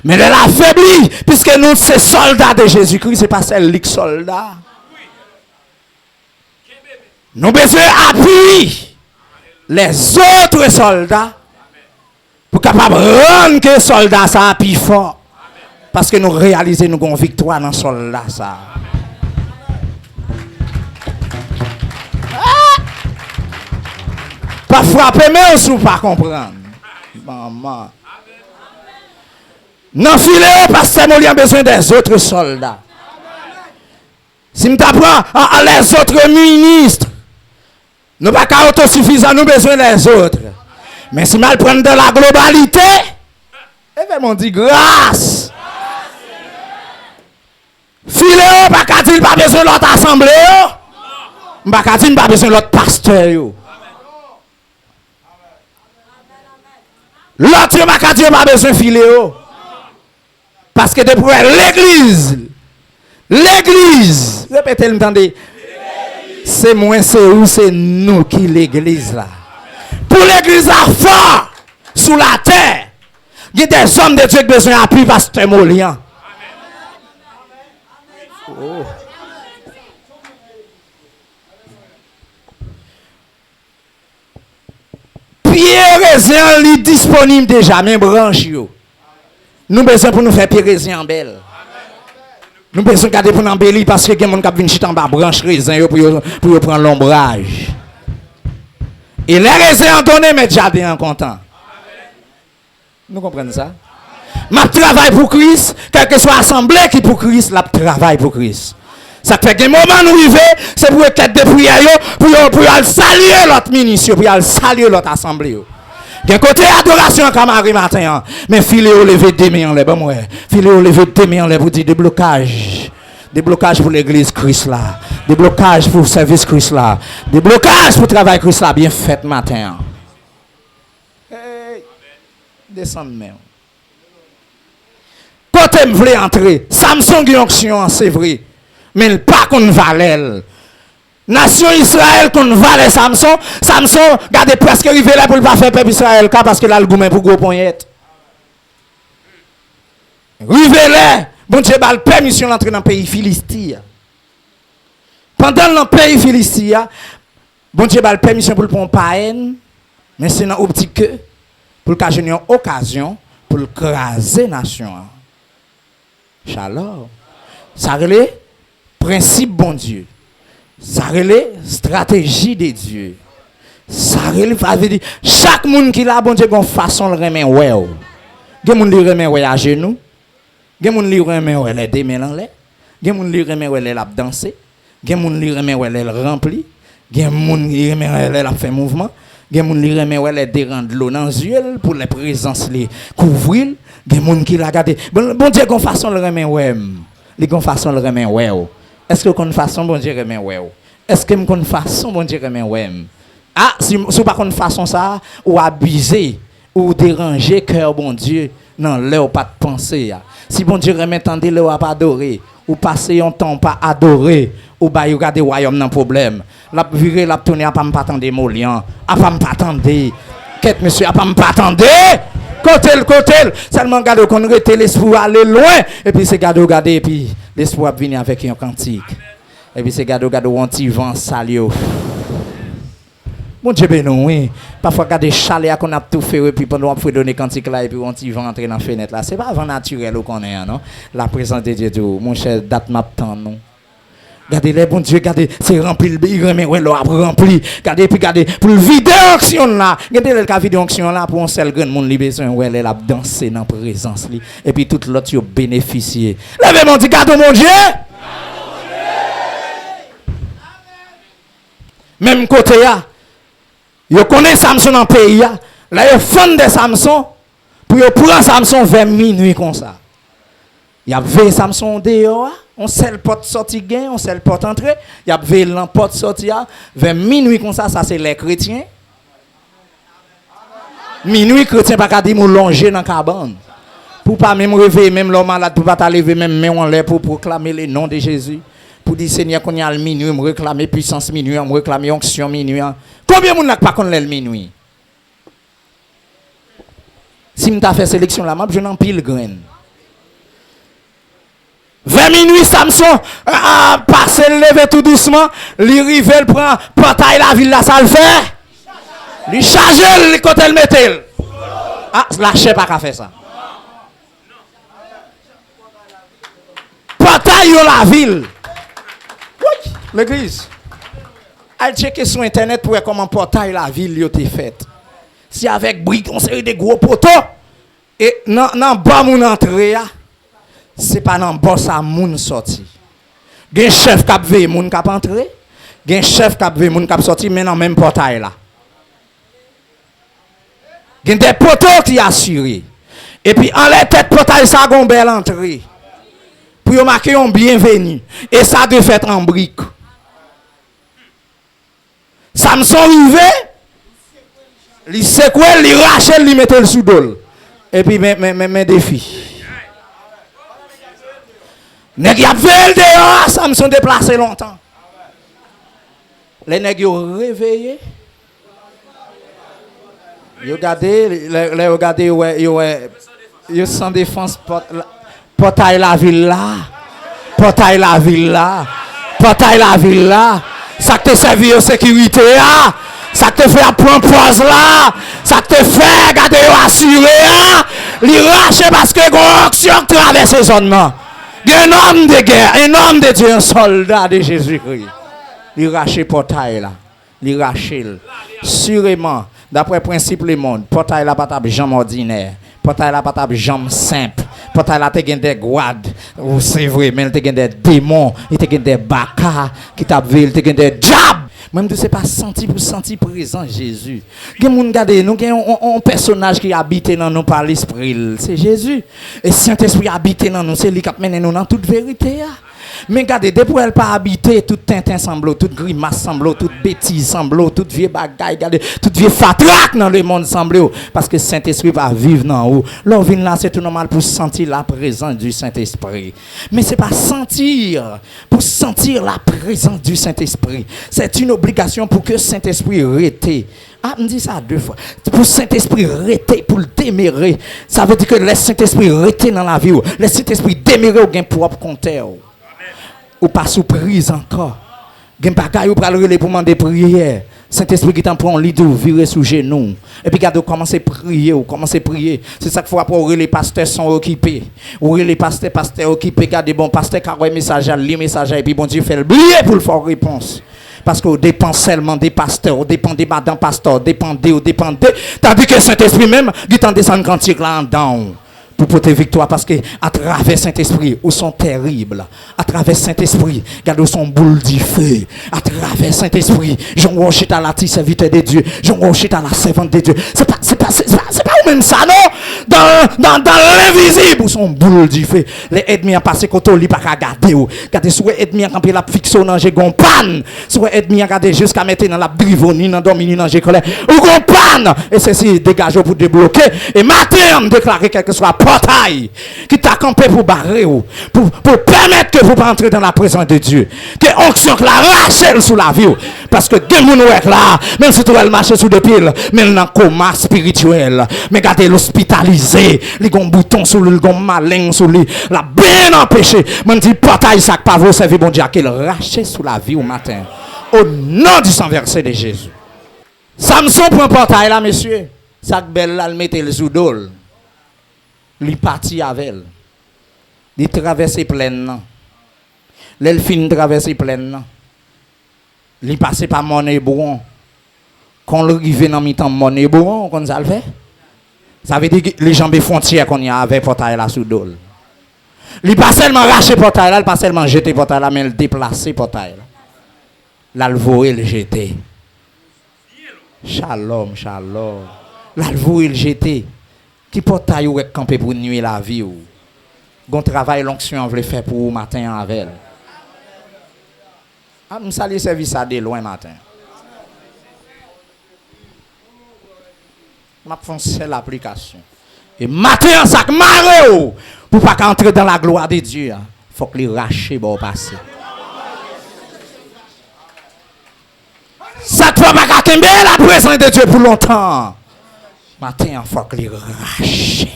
Mais elle affaibli, puisque nous, c'est soldats de Jésus-Christ, ce n'est pas celle qui soldat. Nous avons besoin d'appuyer les autres soldats pour capable rendre que soldat ça a plus fort. Parce que nous réalisons nous avons victoire dans soldat ça. Pas frapper mais aussi pas comprendre. Maman. Non filet parce que nous avons besoin des autres soldats. Si nous t'apprends les autres ministres, nous pas qu'à autosuffisant, nous avons besoin des autres. Mais si mal prendre de la globalité, et bien on dit grâce. Filet pas qu'à dire pas besoin de l'autre assemblée. Pas qu'à dire pas besoin de l'autre pasteur. L'autre pas qu'à dire pas besoin de filet. Parce que depuis l'église, répétez-le, entendez, c'est moi, c'est où, c'est nous qui l'église là. Pour l'église à fort, sous la terre, il y a des hommes de Dieu qui ont besoin d'appui, pasteur Molian. Oh. Pierre raisin est disponible déjà, même branche yo. Nous besoin pour nous faire pierre raisin en belle. Nous besoin de garder pour nous embellir parce que les gens qui viennent chiter en bas branche raisin pour prendre l'ombrage. Et les raisins ont donné, mais jardin en content. Nous comprenons ça? Ma travail pour Christ, quelle que soit l'assemblée qui pour Christ, la travail pour Christ. Ça fait que moment nous arrivons, c'est pour être de prière, pour saluer l'autre ministre, pour saluer l'autre assemblée. D'un côté adoration comme Marie matin, mais filet levé des mains en l'air, bon ouais. Filet levé des mains en l'air pour dire déblocage. Déblocage pour l'église Christ là. Déblocage pour le service Christ là. Déblocage pour le travail Christ là. Bien fait matin. Hey. Descendre même. Quand tu veux entrer, Samson qui onction, c'est vrai. Mais pas qu'on valait. Nation Israël qu'on valait Samson. Samson, regardez presque arrivé là pour ne pas faire peuple Israël parce que là le gourmet pour gros poignette. Arrivé là. Bon Dieu a permission d'entrer dans le pays philistin. Pendant le pays philistin, bon Dieu a permission pour le prendre par haine, mais c'est dans l'optique que pour qu'il y ait une occasion pour le craser la nation. Shalom. Ça relève principe bon Dieu. Ça relève stratégie de Dieu. Ça relève chaque monde qui a bon Dieu une façon de remettre ouais. Il y a des gens qui remettent ouais à genoux. Il y a des gens qui remettent les deux mains en l'air. Il y a des gens qui remettent les laps danser. Il y a des gens qui remettent les remplis. Il y a des gens qui remettent les faire mouvement. Il y a des gens qui remettent les dérendre de l'eau dans les yeux pour les présences les couvrir. Il y a des gens qui la gardent. Bon Dieu qu'on façon le remettre ouais. Les qu'on façon le remettre ouais. Est-ce que qu'on façon bon Dieu remettre ouais. Est-ce que qu'on façon bon Dieu remettre ouais. Ah si pas qu'on façon ça ou abuser ou déranger cœur bon Dieu. Non, là, pas de penser. Si bon Dieu m'entendait, là, pas adorer. Ou passer un temps pas adorer. Ou bah, regarder le royaume dans problème. La virée, la tourner, à pas m'attendre Molian. À pas m'attendre. Qu'est-ce monsieur, à pas m'attendre. Côté. Seulement, garde qu'on rete l'esprit aller loin. Et puis, c'est garde, et puis, l'esprit va venir avec un cantique. Et puis, c'est garde, un petit vent salio. Bon Dieu béni, oui. Parfois, quand des chalets qu'on a tout fait, et puis pendant qu'on fait donner cantique là, et puis on va entrer dans la fenêtre là. C'est pas avant naturel qu'on est, non? La présence de Dieu, mon cher, date m'a temps, non? Regardez les bon Dieu, regardez, c'est rempli, il remet, ouais, l'eau rempli. Regardez, puis regardez, pour le vider action là. Regardez le cas vidéo action là, pour un seul grand monde libération, ouais, elle a dansé dans la présence là. Et puis tout l'autre, il a bénéficié. Levez mon Dieu, garde mon Dieu! Même côté là. Yo connaît Samson dans le pays. Là, yo fond de Samson. Pour yo prendre Samson vers minuit comme ça. Y a veillé Samson dehors. On seul porte sortie gain, on seul porte entrer. Y a veillé l'emporte sortie vers minuit comme ça c'est les chrétiens. Minuit chrétien pas qu'à dire nous longer dans cabane. Pour pas même réveiller même l'homme malade pour pas ta lever même main en l'air pour proclamer le nom de Jésus. Pour dire Seigneur qu'on y a le minuit, me réclamer puissance minuit, me réclamer onction minuit. Combien de monde n'a pas connaît le minuit? Si m'ta fait sélection là, je n'en pile graine. 20 minuit Samson passe lever tout doucement, li rive il prend portail la ville là ça le fait. Li charge le côté le mettel. Ah, lâchez pas qu'à faire ça. Portail la ville. L'église. Allez checker sur internet pour voir comment portail la ville a été faite. Si avec briques, on série des gros poteaux. Et non bas mon entrée, c'est pas dans bas ça moun sorti. Gen chef qui veille moun qui entrer, gen chef qui veille moun qui sorti mais dans même portail là. Gen des poteaux qui assuré. Et puis en la tête portail ça gon belle entrée. Pour yo marquer un bienvenu et ça de fait en brique. Samson rivé, il secoué, il rache, il mettait le sous dol. Et puis mes défis. Nèg y a veillé dehors, Samson déplacé longtemps. Les nèg yo réveillé. Yo regardez yo sans défense portail la ville là. Portail la ville là. Portail la ville là. Ça te servi en sécurité là. Ça te fait apprendre pause là. Ça te fait garder assuré là. Li rache parce que gon action traverse ces zones là. Un homme de guerre, un homme de Dieu, un soldat de Jésus-Christ. Li rache portail là. Li rache. Sûrement, d'après le principe du monde, portail là pas table jambe ordinaire. Portail là pas table jambe simple. Portail là te gen des guades. C'est vrai, mais il te gen des démons, il te gen des baka qui t'a vu, il te gen des diables. Même tu sais pas sentir pour sentir présent Jésus. Gen moun gade nous gen un personnage qui habite dans nous par l'esprit, c'est Jésus. Et Saint-Esprit habite dans nous, c'est lui qui mène nous dans toute vérité. Mais regardez, depuis elle pas habiter, tout tintin semblot, toute grimace semblot, toute bêtise semblot, toute vieille bagaille, regardez, toute vieille fatraque dans le monde semblot, parce que Saint-Esprit va vivre dans haut. L'on vient là, c'est tout normal pour sentir la présence du Saint-Esprit. Mais c'est pas sentir, pour sentir la présence du Saint-Esprit. C'est une obligation pour que Saint-Esprit rete. Ah, me dit ça deux fois. Pour Saint-Esprit rete, pour le démérer. Ça veut dire que le Saint-Esprit rete dans la vie. Le Saint-Esprit démérer au gain propre compteur. Ou pas sous prise encore. Gen bagay ou pral relé pour demander prière. Saint-Esprit qui t'en prend lit ou virer sous genoux. Et puis garde commencer prier ou commencer prier. C'est ça qu'il faut pour les pasteurs sont occupés. Ou les pasteurs occupés, garde bon pasteur qui a message à li message et puis bon Dieu fait le blier pour le faire réponse. Parce qu'on dépend seulement des pasteurs, on dépend des madame pasteurs, dépendez. Tandis que Saint-Esprit même, qui t'en descend cantique là en dedans. Pour porter victoire parce que à travers Saint-Esprit où sont terribles, à travers Saint-Esprit regarde où sont boule du feu, à travers Saint-Esprit j'en worship à la serviteur de Dieu, j'en worship à la servante de Dieu. C'est pas même ça non, dans l'invisible où sont boule du feu. Les ennemis a passé côté li pas regarder ou regarder sur ennemis a camper la fiction dans j'ai gon panne, sur ennemis a regarder jusqu'à mettre dans la brivoni dans domini dans j'ai colère ou gon panne et ceci dégage pour débloquer et matin on déclarer quelque soit portail qui t'a campé pour barrer, pour permettre que vous pas entrer dans la présence de Dieu. Que onction que la rachète sous la vie. Parce que des gens là, même si tu vas marcher sous des piles, mais il a un coma spirituel. Mais regardez l'hospitalisé, il a un bouton sous lui, il a un malin sous lui, il a bien empêché. Je dis, portail, ça pas vous servir, bon Dieu, qu'il rachète sous la vie au matin. Au nom du sang versé de Jésus. Samson prend portail là, monsieur. Ça belle là, il mette le sous dol. Il partit avec elle. Il traverse pleine. Il finit de traverser pleine. Il passe par Monébouron. Quand il arrive dans mi-temps Monébouron, qu'on ça le fait. Ça veut dire que les jambes frontières qu'on y a avec portail là sous dol. Il pas seulement racher portail là, il pas seulement jeter portail là, mais il déplacer portail là. Là le voyer le jeter. Shalom, shalom. Là le voyer le jeter. Qui portail ou camper pour nuit la vie ou. Gon travail l'onction veut faire pour matin avec elle. Ah, me saluer service ça de loin matin. M'a fait l'application. Et matin ça marre pour pas qu'entrer dans la gloire de Dieu. Faut que les racher bon passer. Ça ne peut pas qu'à la présence de Dieu pour longtemps. Matin, il faut que les racher.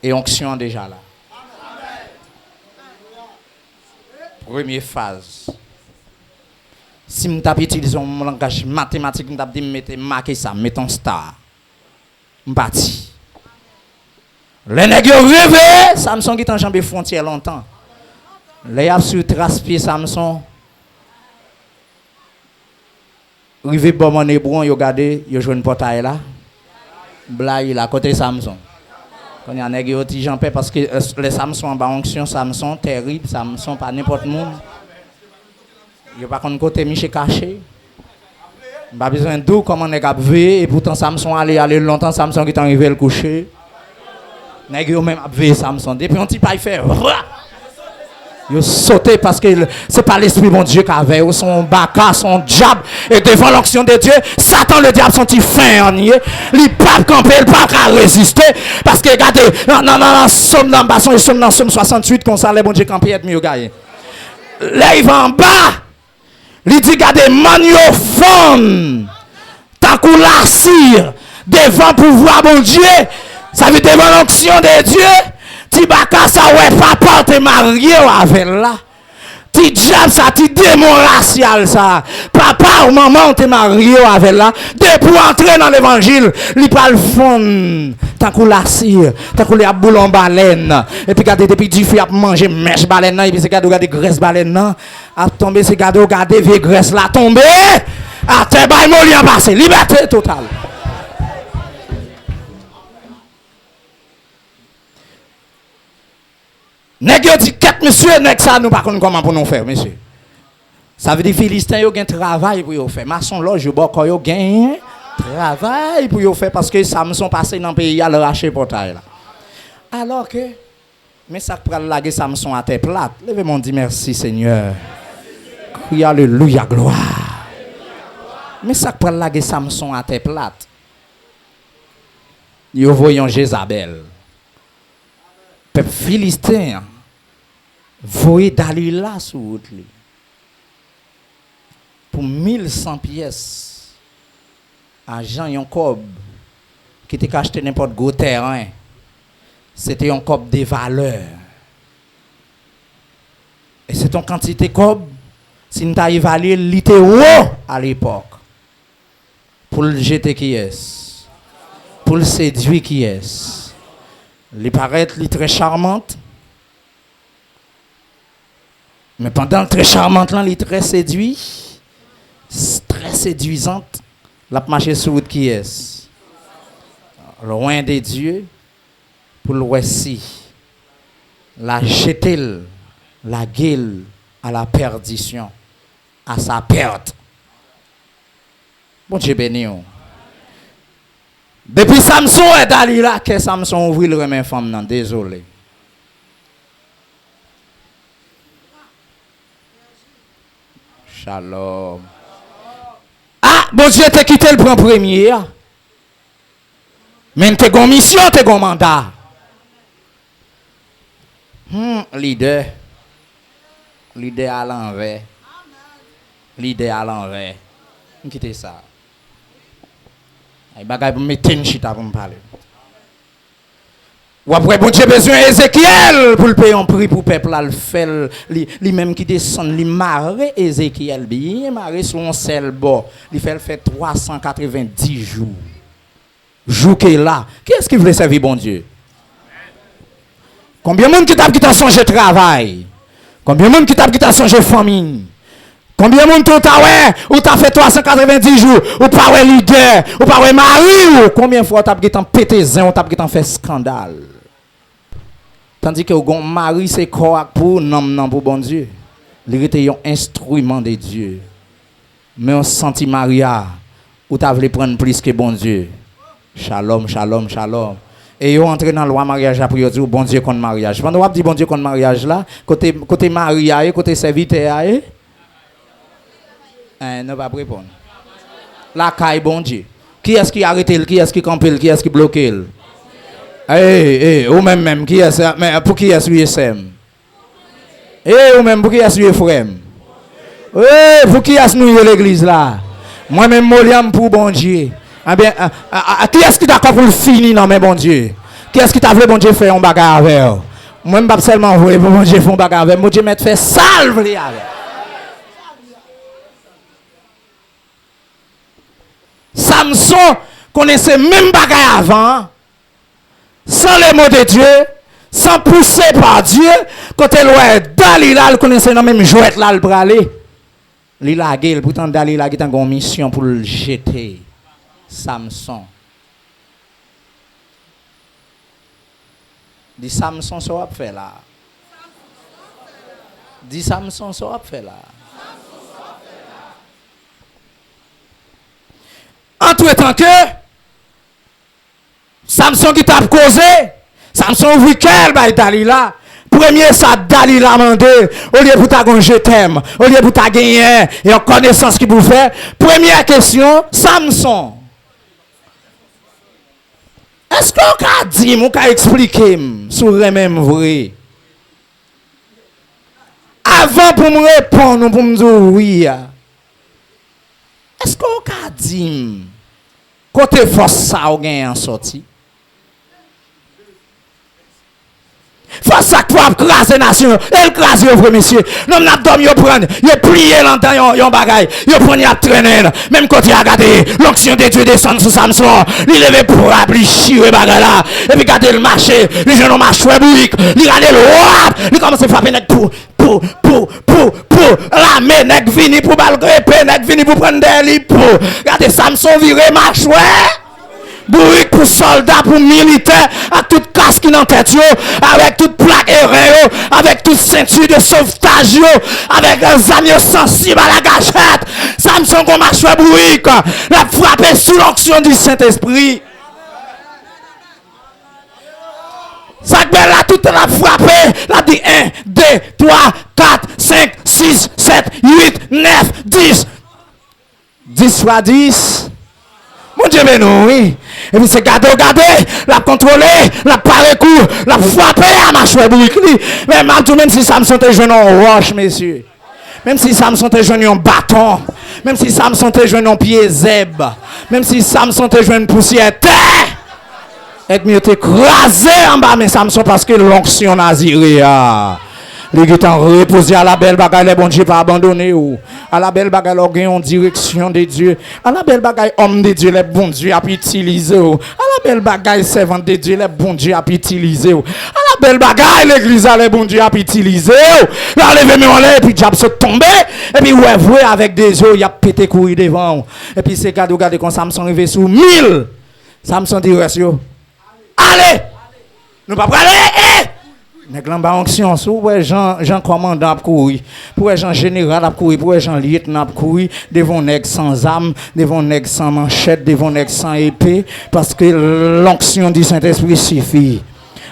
Et onction déjà là. Première phase. Si je tape utiliser mon langage mathématique, je tape dire marquer ça, mettons star. Je parti. Les nègres rêvé, Samson qui est en jambe frontière longtemps. Les a sur trace pied Samson. Rivé bon mon Hébron, yo regardé, yo joue une portail là. Blaye là côté Samson. Quand y a nèg yo ti jampé parce que les Samson en bas onction Samson terrible, Samson pas n'importe monde. Yo pas kon côté Michel caché. Pas besoin d'où comment nèg a veillé et pourtant Samson aller longtemps Samson qui est arrivé le coucher. Nèg yo même a veillé Samson depuis on ti pas faire. Ils sauté parce que c'est pas l'esprit bon Dieu qui avait, ou son baka, son diable, et devant l'onction de Dieu, Satan le diable sont fin en y. Il pas camper, il pas résister, parce que regardez, non, somme dans basson, et somme dans somme 68, comme ça, les bon Dieu camper et mieux gagner. Là, il va en bas, il dit, regardez, magnophone, tant qu'on la cire, devant pouvoir bon Dieu, ça veut dire devant l'onction de Dieu. Ti baka ça ouais papa t'es marié avec là. Ti diable ça ti démon racial ça. Papa ou maman t'es marié avec là. Depuis entrer dans l'évangile, li pas le fond. Tant qu'on la cire, tant qu'on a boule en baleine. Et puis regardez depuis du feu a manger mèche baleine et puis c'est regarder graisse baleine nan. A tomber c'est regarder vieux graisse là tomber. A te bay mon lien passé, liberté totale. Nèg yo dit quatre monsieur nèg ça nous pas connait comment pour nous faire monsieur. Ça veut dire Philistins yo gen travail pour yo faire. Maçon loge yo boko yo gen travail pour yo faire parce que Samson passé dans pays à le racher portail là. Alors que mais ça pral laguer Samson à terre plate. Levez mon dit merci Seigneur. Crie alléluia gloire. Mais ça pral laguer Samson à terre plate. Yo voyons Jézabel. Peuple philistin voyez Dalila sur route pour 1100 pièces à Jean Yankob qui était acheté n'importe gros terrain. C'était un cob de valeur. Et c'est une quantité cob si nous avons évalué littéralement à l'époque. Pour le jeter qui est, pour le séduire qui est. Il paraît très charmante. Mais pendant très charmante, il est très séduit. Très séduisante. La marché sur route qui est. Loin de Dieu. Pour le voici. La jeter, la gueule à la perdition. À sa perte. Bon Dieu béni. Depuis Samson et Dalila, que Samson ouvrit le remet femme, non, désolé. Shalom. Ah, bon Dieu t'a quitté le premier. Mais tu as une mission, tu as un mandat. Leader. Leader à l'envers. Leader à l'envers. Quittez ça. Il y a des choses qui pour me parler. Ou après, bon Dieu, besoin d'Ézéchiel pour le payer un prix pour le peuple, le fait, lui-même qui descend, lui marre Ézéchiel, bien marre sur un seul bord. Il fait 390 jours. Jour qui est là. Qui est-ce qui voulait servir bon Dieu? Combien de monde qui t'a changé de travail? Combien de monde qui t'a changé de famille? Combien de monde qui t'a fait 390 jours? Ou pas un leader? Ou pas un mari? Combien de fois t'as pété zin? Ou t'as fait scandale? Tandis que le mari c'est quoi pour non pour bon Dieu. Il était un instrument de Dieu. Mais on senti Maria ou t'as voulu prendre plus que bon Dieu. Shalom, shalom, shalom. Et yo entré dans la loi mariage après yo dit bon Dieu contre mariage. Pendant on dit bon Dieu contre mariage là, côté Maria et côté serviteur ne va pas répondre. La caille bon Dieu. Qui est-ce qui arrête il, qui est-ce qui campe il, qui est-ce qui bloque il? Ou même qui est-ce mais pour qui est-ce USM? Ou même pour qui est-ce Ephraim? Pour qui est-ce nous l'église là? Moi même Moliam pour bon Dieu. Ah bien, qui est-ce qui d'accord pour le finir non mais bon Dieu? Qui est-ce qui t'a voulu bon Dieu faire un bagarre avec? Moi pas seulement voulu bon Dieu faire un bagarre avec, bon Dieu m'a fait salve avec. Samson connaissait même bagarre avant, sans les mots de Dieu, sans pousser par Dieu, côté loin Dalila, il connaissait dans même jouet là le bralé. Il a gueule, pourtant Dalila a une mission pour le jeter. Samson. Dis Samson ça va faire là. Dis Samson ça va faire là. Entre-temps que Samson qui t'a causé, Samson ouvre quel bail Dalila. Premier ça Dalila mandé, au lieu pour ta je t'aime, au lieu pour ta gagner et en connaissance qui vous fait. Première question, Samson. Est-ce qu'on a dit, on a expliqué sur le même vrai? Avant pour me répondre, pour me dire oui. Est-ce qu'on a dit, côté force ça, on a en sorti? Faut ça pour craser nation, elle crase au vrai monsieur. Non n'a dormi yo prendre, yo plier longtemps yon bagaille, yo prendre y traîner. Même quand il a regardé l'onction de Dieu descend sur Samson, il levé pour ablir bagaille là. Et puis garder le marché, les jeunes marche bouic, il regarder le roi, il commence à frapper nèg pour la main nèg vini pour bal grepper, nèg vini pour prendre des lits pour. Regardez Samson virer marche bourrique pour soldats, pour militaires, à toute casque qui dans tête, avec toute plaque aérienne, avec toute ceinture de sauvetage, avec un amis sensible à la gâchette. Samson qu'on marche bourrique, la frappé sous l'onction du Saint-Esprit. Ça que là, tout la frappé, la dit 1, 2, 3, 4, 5, 6, 7, 8, 9, 10. 10 fois 10. Mon Dieu, mais non, oui. Et puis c'est garder, la contrôler, la parer coup, la frapper à ma chouette bouille. Mais même si Samson te jeune en roche, messieurs. Même si Samson te jeune en bâton. Même si Samson te jeune en pied zèbre. Même si Samson te jeune poussière terre. Et mieux t'écraser en bas, mais Samson parce que l'onction naziréa. Les gens reposés à la belle bagaille, les bon Dieu pas abandonné ou à la belle bagaille, ils ont en direction de Dieu. À la belle bagaille, homme de Dieu, les bon Dieu a utilisé. À la belle bagaille, servant de Dieu, les bon Dieu a utilisé. À la belle bagaille, l'église, les bon Dieu a utilisé. Là, levé mes en l'air, et puis diable se tomber. Et puis, ouais, vous avec des yeux, il a pété courir devant. Et puis, c'est cadeau, regardez quand Samson arrivé sous 1000. Samson dit, allez! Nous pas aller! Nèg lan ba onction sou ouais Jean commandant a courir pour Jean général a courir pour Jean lieutenant a courir devant nèg sans arme devant nèg sans manchette devant nèg sans épée parce que l'onction du Saint-Esprit suffit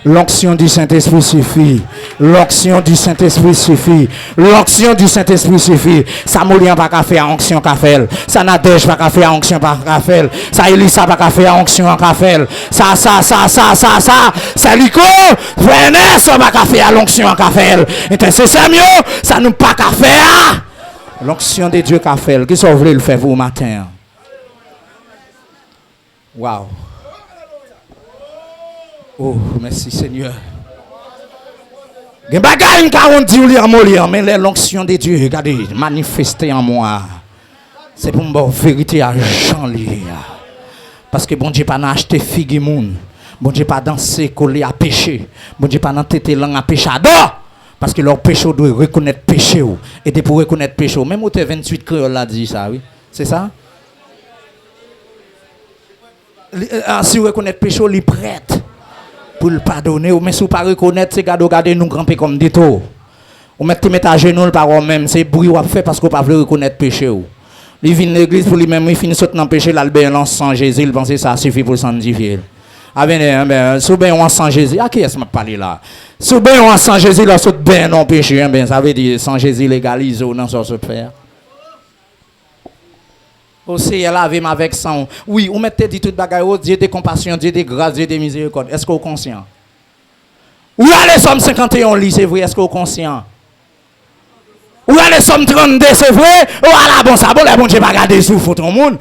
L'onction du Saint-Esprit suffit. L'onction du Saint-Esprit suffit. L'onction du Saint-Esprit suffit. Ça Moulin pas qu'à faire onction qu'a fait. Ça Nadège pas qu'à faire onction pas qu'à faire. Ça Elisa pas qu'à faire onction qu'a fait. Ça Lico, Vanessa pas qu'à faire l'onction qu'a fait. Et c'est ça mieux, ça nous pas qu'à faire. L'onction de Dieu qu'a fait. Qu'est-ce que vous voulez le faire vous matin? Wow. Oh, merci Seigneur. Gen bagay on dit ou lire molire, mais l'onction de Dieu, regardez, manifester en moi. C'est pour me vérité à Jean lire. Parce que bon Dieu pas acheter figue moun. Bon Dieu pas danser coller à péché. Bon Dieu pas tête langue à péchador. Parce que leur péché doit reconnaître péché ou. Et pour reconnaître péché, même au 28 créole l'a dit ça, oui. C'est ça? Si vous reconnaissez péché, il est prêt pour le pardonner. Mais si vous ne pas reconnaître, c'est garder nous grimper comme des taux. Vous mettez à genoux par vous-même, c'est bruit ou fait parce que vous ne pouvez pas reconnaître péché. Il vient de l'église pour lui-même, il finit sauter dans le péché, l'albert lance sans Jésus, il pense que ça suffit pour le sanctifier. Ah bien, si vous bien sans Jésus, à qui est-ce que je parle là? Si vous bien sans Jésus, il saute bien dans le péché, ça veut dire sans Jésus légalise ou non, ça se faire. Aussi, elle avait avec sang. Oui, vous mettez dit tout bagaille, Dieu de compassion, Dieu de grâce, Dieu de miséricorde. Est-ce que vous êtes conscient? Où allez Somme 51 lit, c'est vrai, est-ce que vous êtes conscient? Où allez Somme 32, c'est vrai? Oh, à la bon sabon, les bon Dieu pas garder sous tout le monde.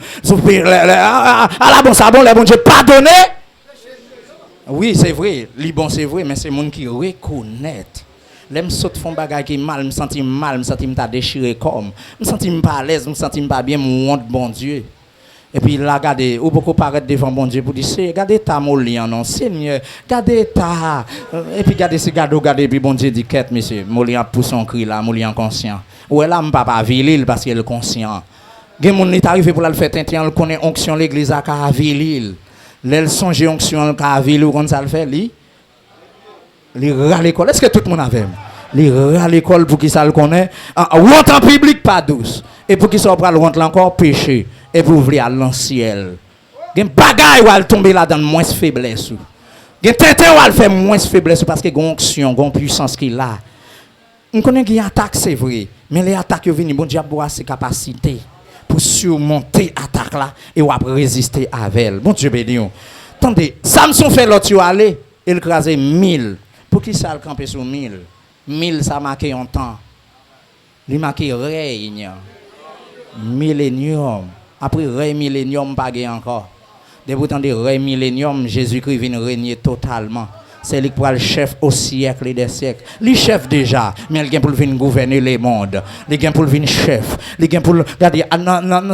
À la bon sabon, les bon Dieu pardonner. Oui, c'est vrai, bon c'est vrai, mais c'est monde qui reconnaît. L'aime saute font bagay qui mal, me senti mal, me senti me déchiré comme, me senti pas à l'aise, me senti pas bien, mon honte bon Dieu. Et puis là regardez, ou beaucoup paraître devant bon Dieu pour dire c'est regardez ta Molian non Seigneur, regardez ta et puis regardez c'est regardez puis bon Dieu dit quête monsieur, Molian pousse son cri là, Molian conscient. Ou là me papa vilil parce qu'il est conscient. Gen moun est arrivé pour la faire tintin, on connaît onction l'église à vilil. L'elle songe onction à vilil ou comme ça le fait li. Les râles l'école, est-ce que tout le monde avait? Les râles l'école pour qui ça le connaît? Rentre en public pas douce. Et pour qui ça va rentrer encore péché. Et pour ouvrir à l'anciel. Il y a un bagay où elle tombe là dans moins faiblesse. Il y a un tintin où elle fait moins faiblesse parce que il y a une onction, une puissance qu'il a. On connaît qu'il y a une attaque, c'est vrai. Mais les attaques viennent, bon Dieu a ses capacités pour surmonter l'attaque là et ou résister avec elle. Bon Dieu béni. Attendez, Samson fait l'autre aller, il crase 1000. Pour qui ça le camper sur 1000? 1000 ça marqué en temps. Il marqué règne. Millénium. Après règne millénium pas encore. Depuis tant de règne millénium, Jésus-Christ vient régner totalement. C'est lui qui est le chef au siècle des siècles. Le chef déjà, mais il vient pour venir gouverner le monde. Il vient pour venir chef. Il vient pour regarder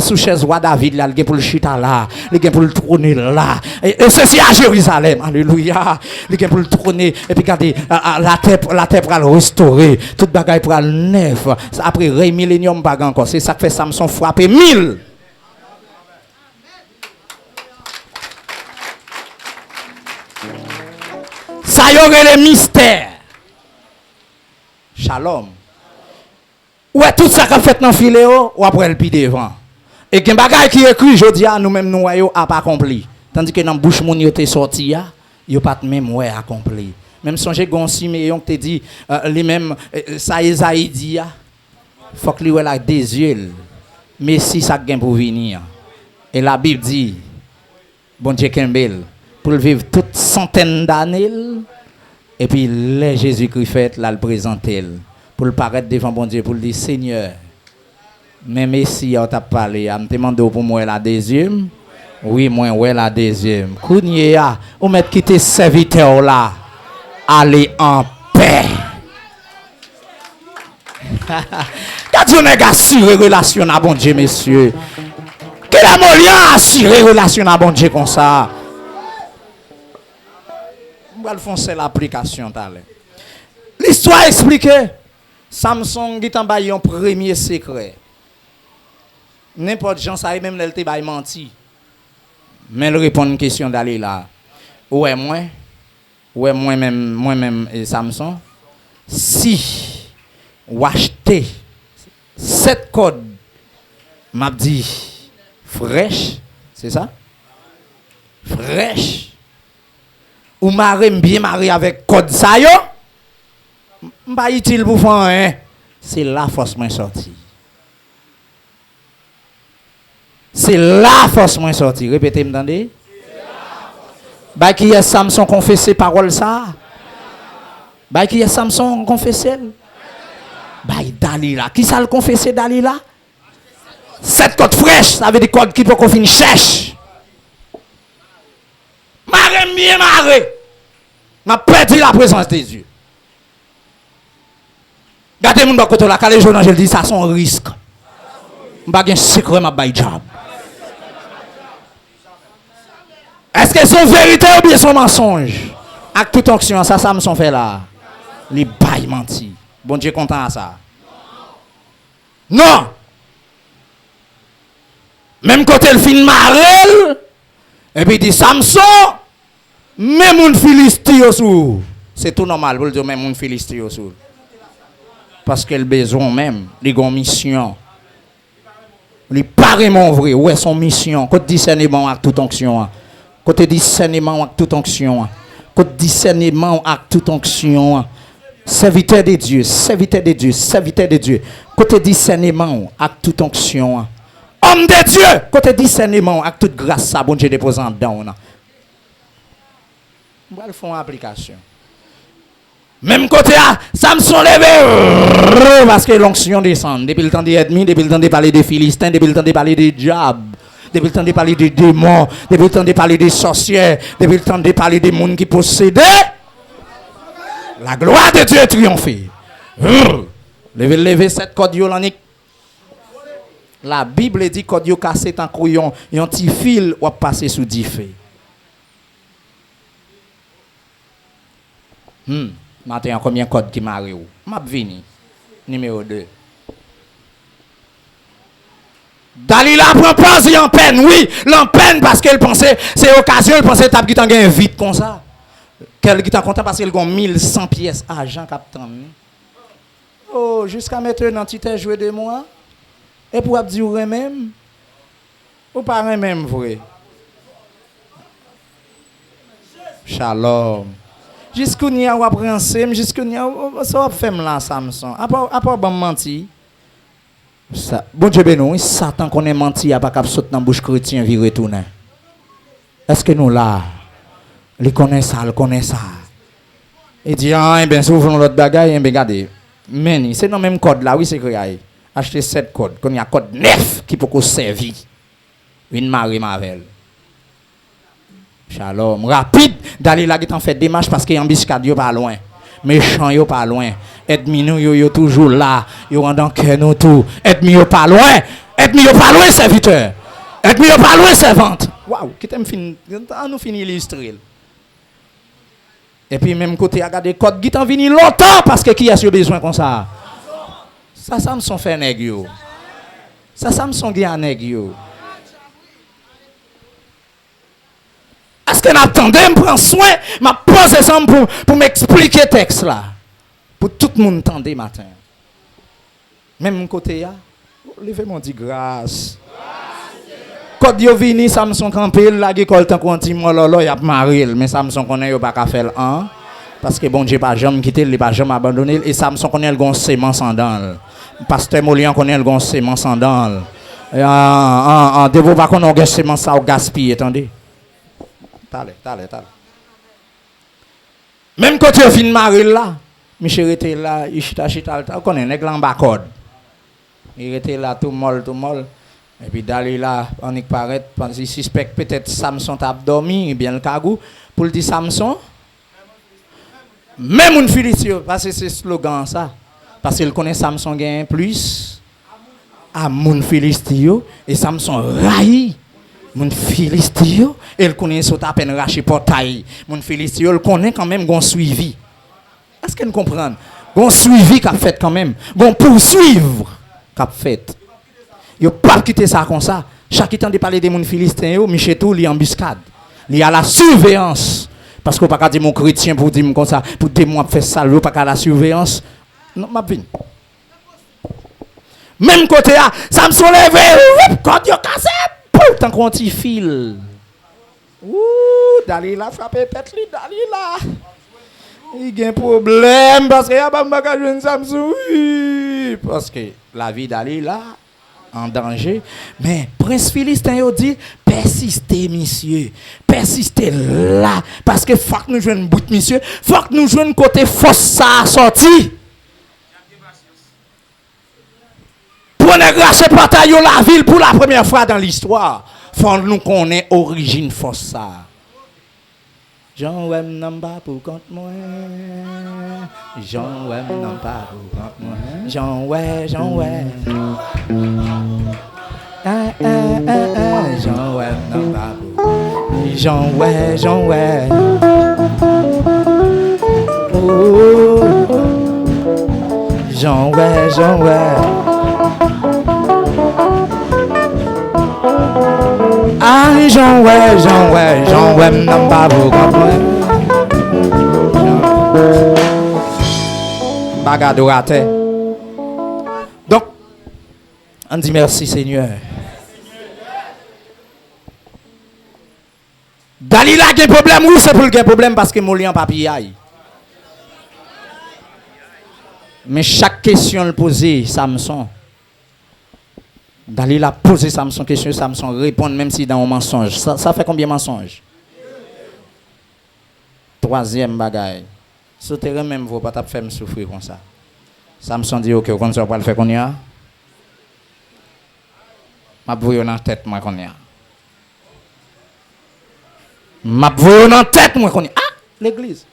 sous chaise roi David là, il vient pour le chita là, il vient pour le trôner là. Et ceci à Jérusalem. Alléluia. Il vient pour le trôner et puis regardez la terre pour le restaurer, toute bagaille pour le neuf. Après règne millénium pas encore. C'est ça que fait Samson frapper 1000. Ça y aurait les mystères. Shalom. Ouais, tout ça qu'on fait dans le filet, ou après le pied devant. Et qu'il y a des bagages qui écrit, je dis à nous-mêmes, nous n'avons pas accompli. Tandis que dans la bouche, mon yote sorti, il n'y a pas de même ouais accompli. Même si j'ai gonsi, mais on te dit, les mêmes, ça Esaïe dit, il faut que lui ait des yeux. Mais si ça gagne pour venir. Et la Bible dit, bon Dieu Kembel, pour vivre toute centaine d'années. Et puis, les Jésus-Christ fait, là, le présenter. Pour le paraître devant bon Dieu, pour le dire, Seigneur, même si on t'a parlé, on te demande pour moi la deuxième. Oui, moi, ouais, la deuxième. Kounia, on met quitter serviteur là. Allez en paix. Quand Dieu n'a assuré relation à bon Dieu, messieurs. Que la Molian assuré relation à bon Dieu comme ça. On va faire l'application. L'histoire explique Samson est en bas un premier secret. N'importe gens ça même elle te bail menti. Mais elle répond à une question d'aller là. Ouais moi-même et Samson si ou acheter 7 codes m'a dit fraîche, c'est ça? Fraîche. ou marre bien marre avec code ça yo, pas utile pour faire hein. C'est la force moins sortie. C'est la force moins sortie. Répétez, m'entendez? Bah qui est Samson confessé parole ça? Bah qui est Samson confessé? Bah Dalila. Qui ça le confessé Dalila? 7 codes fraîches, ça veut dire codes qui peut qu'on finisse cherche. Marre bien marre. M'a perdu la présence de Dieu. Gardez mon côté là, quand les gens je dis ça son risque. M'pa gen secret m'a bay job. Est-ce que c'est vérité ou bien son mensonge? Avec toute onction, ça Samson fait là. Les bails menti. Bon Dieu content à ça. Non. Même côté le film Marel, et puis il dit Samson, même un Philistin sous. C'est tout normal pour le dire même un Philistin sous. Parce qu'elle besoin même, les gon mission. Les pareillement vrai, ouais son mission, côté discernement avec toute onction. Côté discernement avec toute onction. Côté discernement avec toute onction. Serviteur de Dieu, serviteur de Dieu, serviteur de Dieu. Côté discernement avec toute onction. Homme de Dieu, côté discernement avec toute grâce ça bon Dieu dépose en dedans. On va le faire en application. Même côté à Samson levé parce que l'onction descend depuis le temps des ennemis, depuis le temps de parler des Philistins, depuis le temps de parler des diables. Depuis le temps de parler des démons, depuis le temps de parler des sorcières, depuis le temps de parler des mondes qui possédaient, la gloire de Dieu est triomphée. Levez cette corde yolanique. La Bible dit corde yo cassé tant couillon, un petit fil ou passer sous 10 feux. Maintenant combien code qui m'a réou? M'a vini. Numéro 2. Dalila prend pas en peine, oui, l'en peine parce qu'elle pensait, c'est occasion, elle pensait tape qui t'en gagne vite comme ça. Qu'elle qui t'en content parce qu'elle gagne 1100 pièces argent captain. Oh, jusqu'à maintenant tu t'es joué de moi. Et pour dire même ou pas même vrai. Shalom. Jusqu'où n'y a ou appréhensible, jusqu'où n'y a ça va faire là Samson. À part bon menti. Ça, bon Dieu béni, Satan connaît menti, a pas cap sauter dans bouche chrétien vi retourner. Est-ce que nous là, il connaît ça, il connaît ça. Il dit ah ben si vous voulez l'autre bagaille, ben regardez. Mais c'est dans même code là, oui c'est créé. Acheter 7 codes, qu'on y a code 9 qui peut qu'on servir. Une Marie Marvel. Shalom, rapide d'aller là qui en fait démarche parce que embuscade yo pas loin. Méchant yo pas loin. Ennemi nous yo toujours là. Yo rendant cœur nous tout. Ennemi yo pas loin. Ennemi yo pas loin serviteur. Ennemi yo pas loin servante. Waouh, qui t'aime fin nous fini illustrer. Et puis même côté a garder code qui t'en vini longtemps parce que qui a besoin comme ça. Ça Samson fait nèg yo. Ça Samson gagne nèg yo. Est-ce que n'attendez me prendre soin m'a poser ça pour m'expliquer texte là pour tout le monde entendre matin. Même côté là, levez mon dit grâce. Quand yo vini Samson campé la école tant qu'on dit moi lolo y a maril mais Samson connaît yo pas ka faire un parce que bon Dieu pas jamais quitter, il pas jamais abandonné et Samson connaît le gon sémence en dans. Pasteur Molian connaît le gon sémence en dans. En devant pas qu'on a sémence ça au gaspiller, attendez. T'allez. Même quand tu fin maril là, Michel était là, il chita, on connaît nèg là en bas code. Il était là tout molle. Et puis d'aller là, on y paraît, il suspecte peut-être Samson t'a dormi, bien le cagou, pour le dire Samson. Même une Philistin, parce que c'est slogan ça. Parce qu'il connaît Samson gagne plus à mon Philistin et Samson raille mon Philistin, il connaît ça à peine raché portail. Mon Philistin, il connaît quand même gon suivi. Est-ce que nous comprenons? Gon suivi qu'a fait quand même, gon poursuivre qu'a fait. Yo pas quitter ça comme ça. Chaque temps de parler de mon Philistin yo, Michel tout li embuscade. Il y a la surveillance parce qu'on pas dire mon chrétien pour dire comme ça, pour dire moi faire ça, pas qu'à la surveillance. Non, m'a vinn. Même côté là, Samson levé, quand yo cassé, tant qu'on t'y file. Ouh, Dalila frappé tête li, Dalila. Il y a un problème parce que y a pas de jeune Samsung. Oui, parce que la vie d'Alila en danger. Mais Prince Philistin il dit persistez monsieur, persistez là parce que faut que nous jouions bout monsieur, faut que nous jouions côté force ça sorti. Prenez grâce bataille la ville pour la première fois dans l'histoire. Faut nous connaître origine force ça. Jean Wem n'a pas pour compte moi. Jean Wem n'a pas pour compte moi. Jean Wem. Jean Wem n'a pas pour. Jean Wem. Oh. Jean Wem. Ah, Jean Wem n'a pas vous comprendre. Bagado raté. Donc, on dit merci Seigneur. Dalila a un problème, oui, c'est pour le problème parce que mon lien papier aille. Mais chaque question le posée, Samson. Dalila a posé Samson question, Samson répond même si dans un mensonge. Ça fait combien de mensonges? Troisième bagaille. Souterrain même vous pas faire me souffrir comme ça. Samson dit OK, on va le faire qu'on y a. M'a voyé dans tête moi qu'on y a. M'a voyé dans tête moi qu'on y a. Ah, l'église.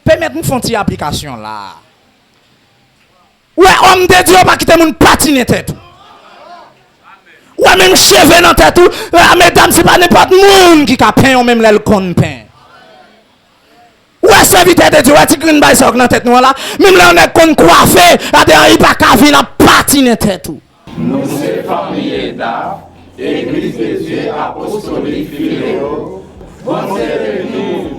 Permettez nous faire une application là. Ouais, homme de Dieu pas quitter mon patiner tête. Ouais, même cheveux dans tête tout. Mesdames, c'est pas n'importe monde qui a peint ou même le con peint. Ouais, serviteur de Dieu, tu green by sock dans tête nous là. Même là on est con coiffé, à derrière il pas ka venir patiner tête tout. Nous c'est famille Église de Dieu apostolique Philéo. Bonne cérémonie.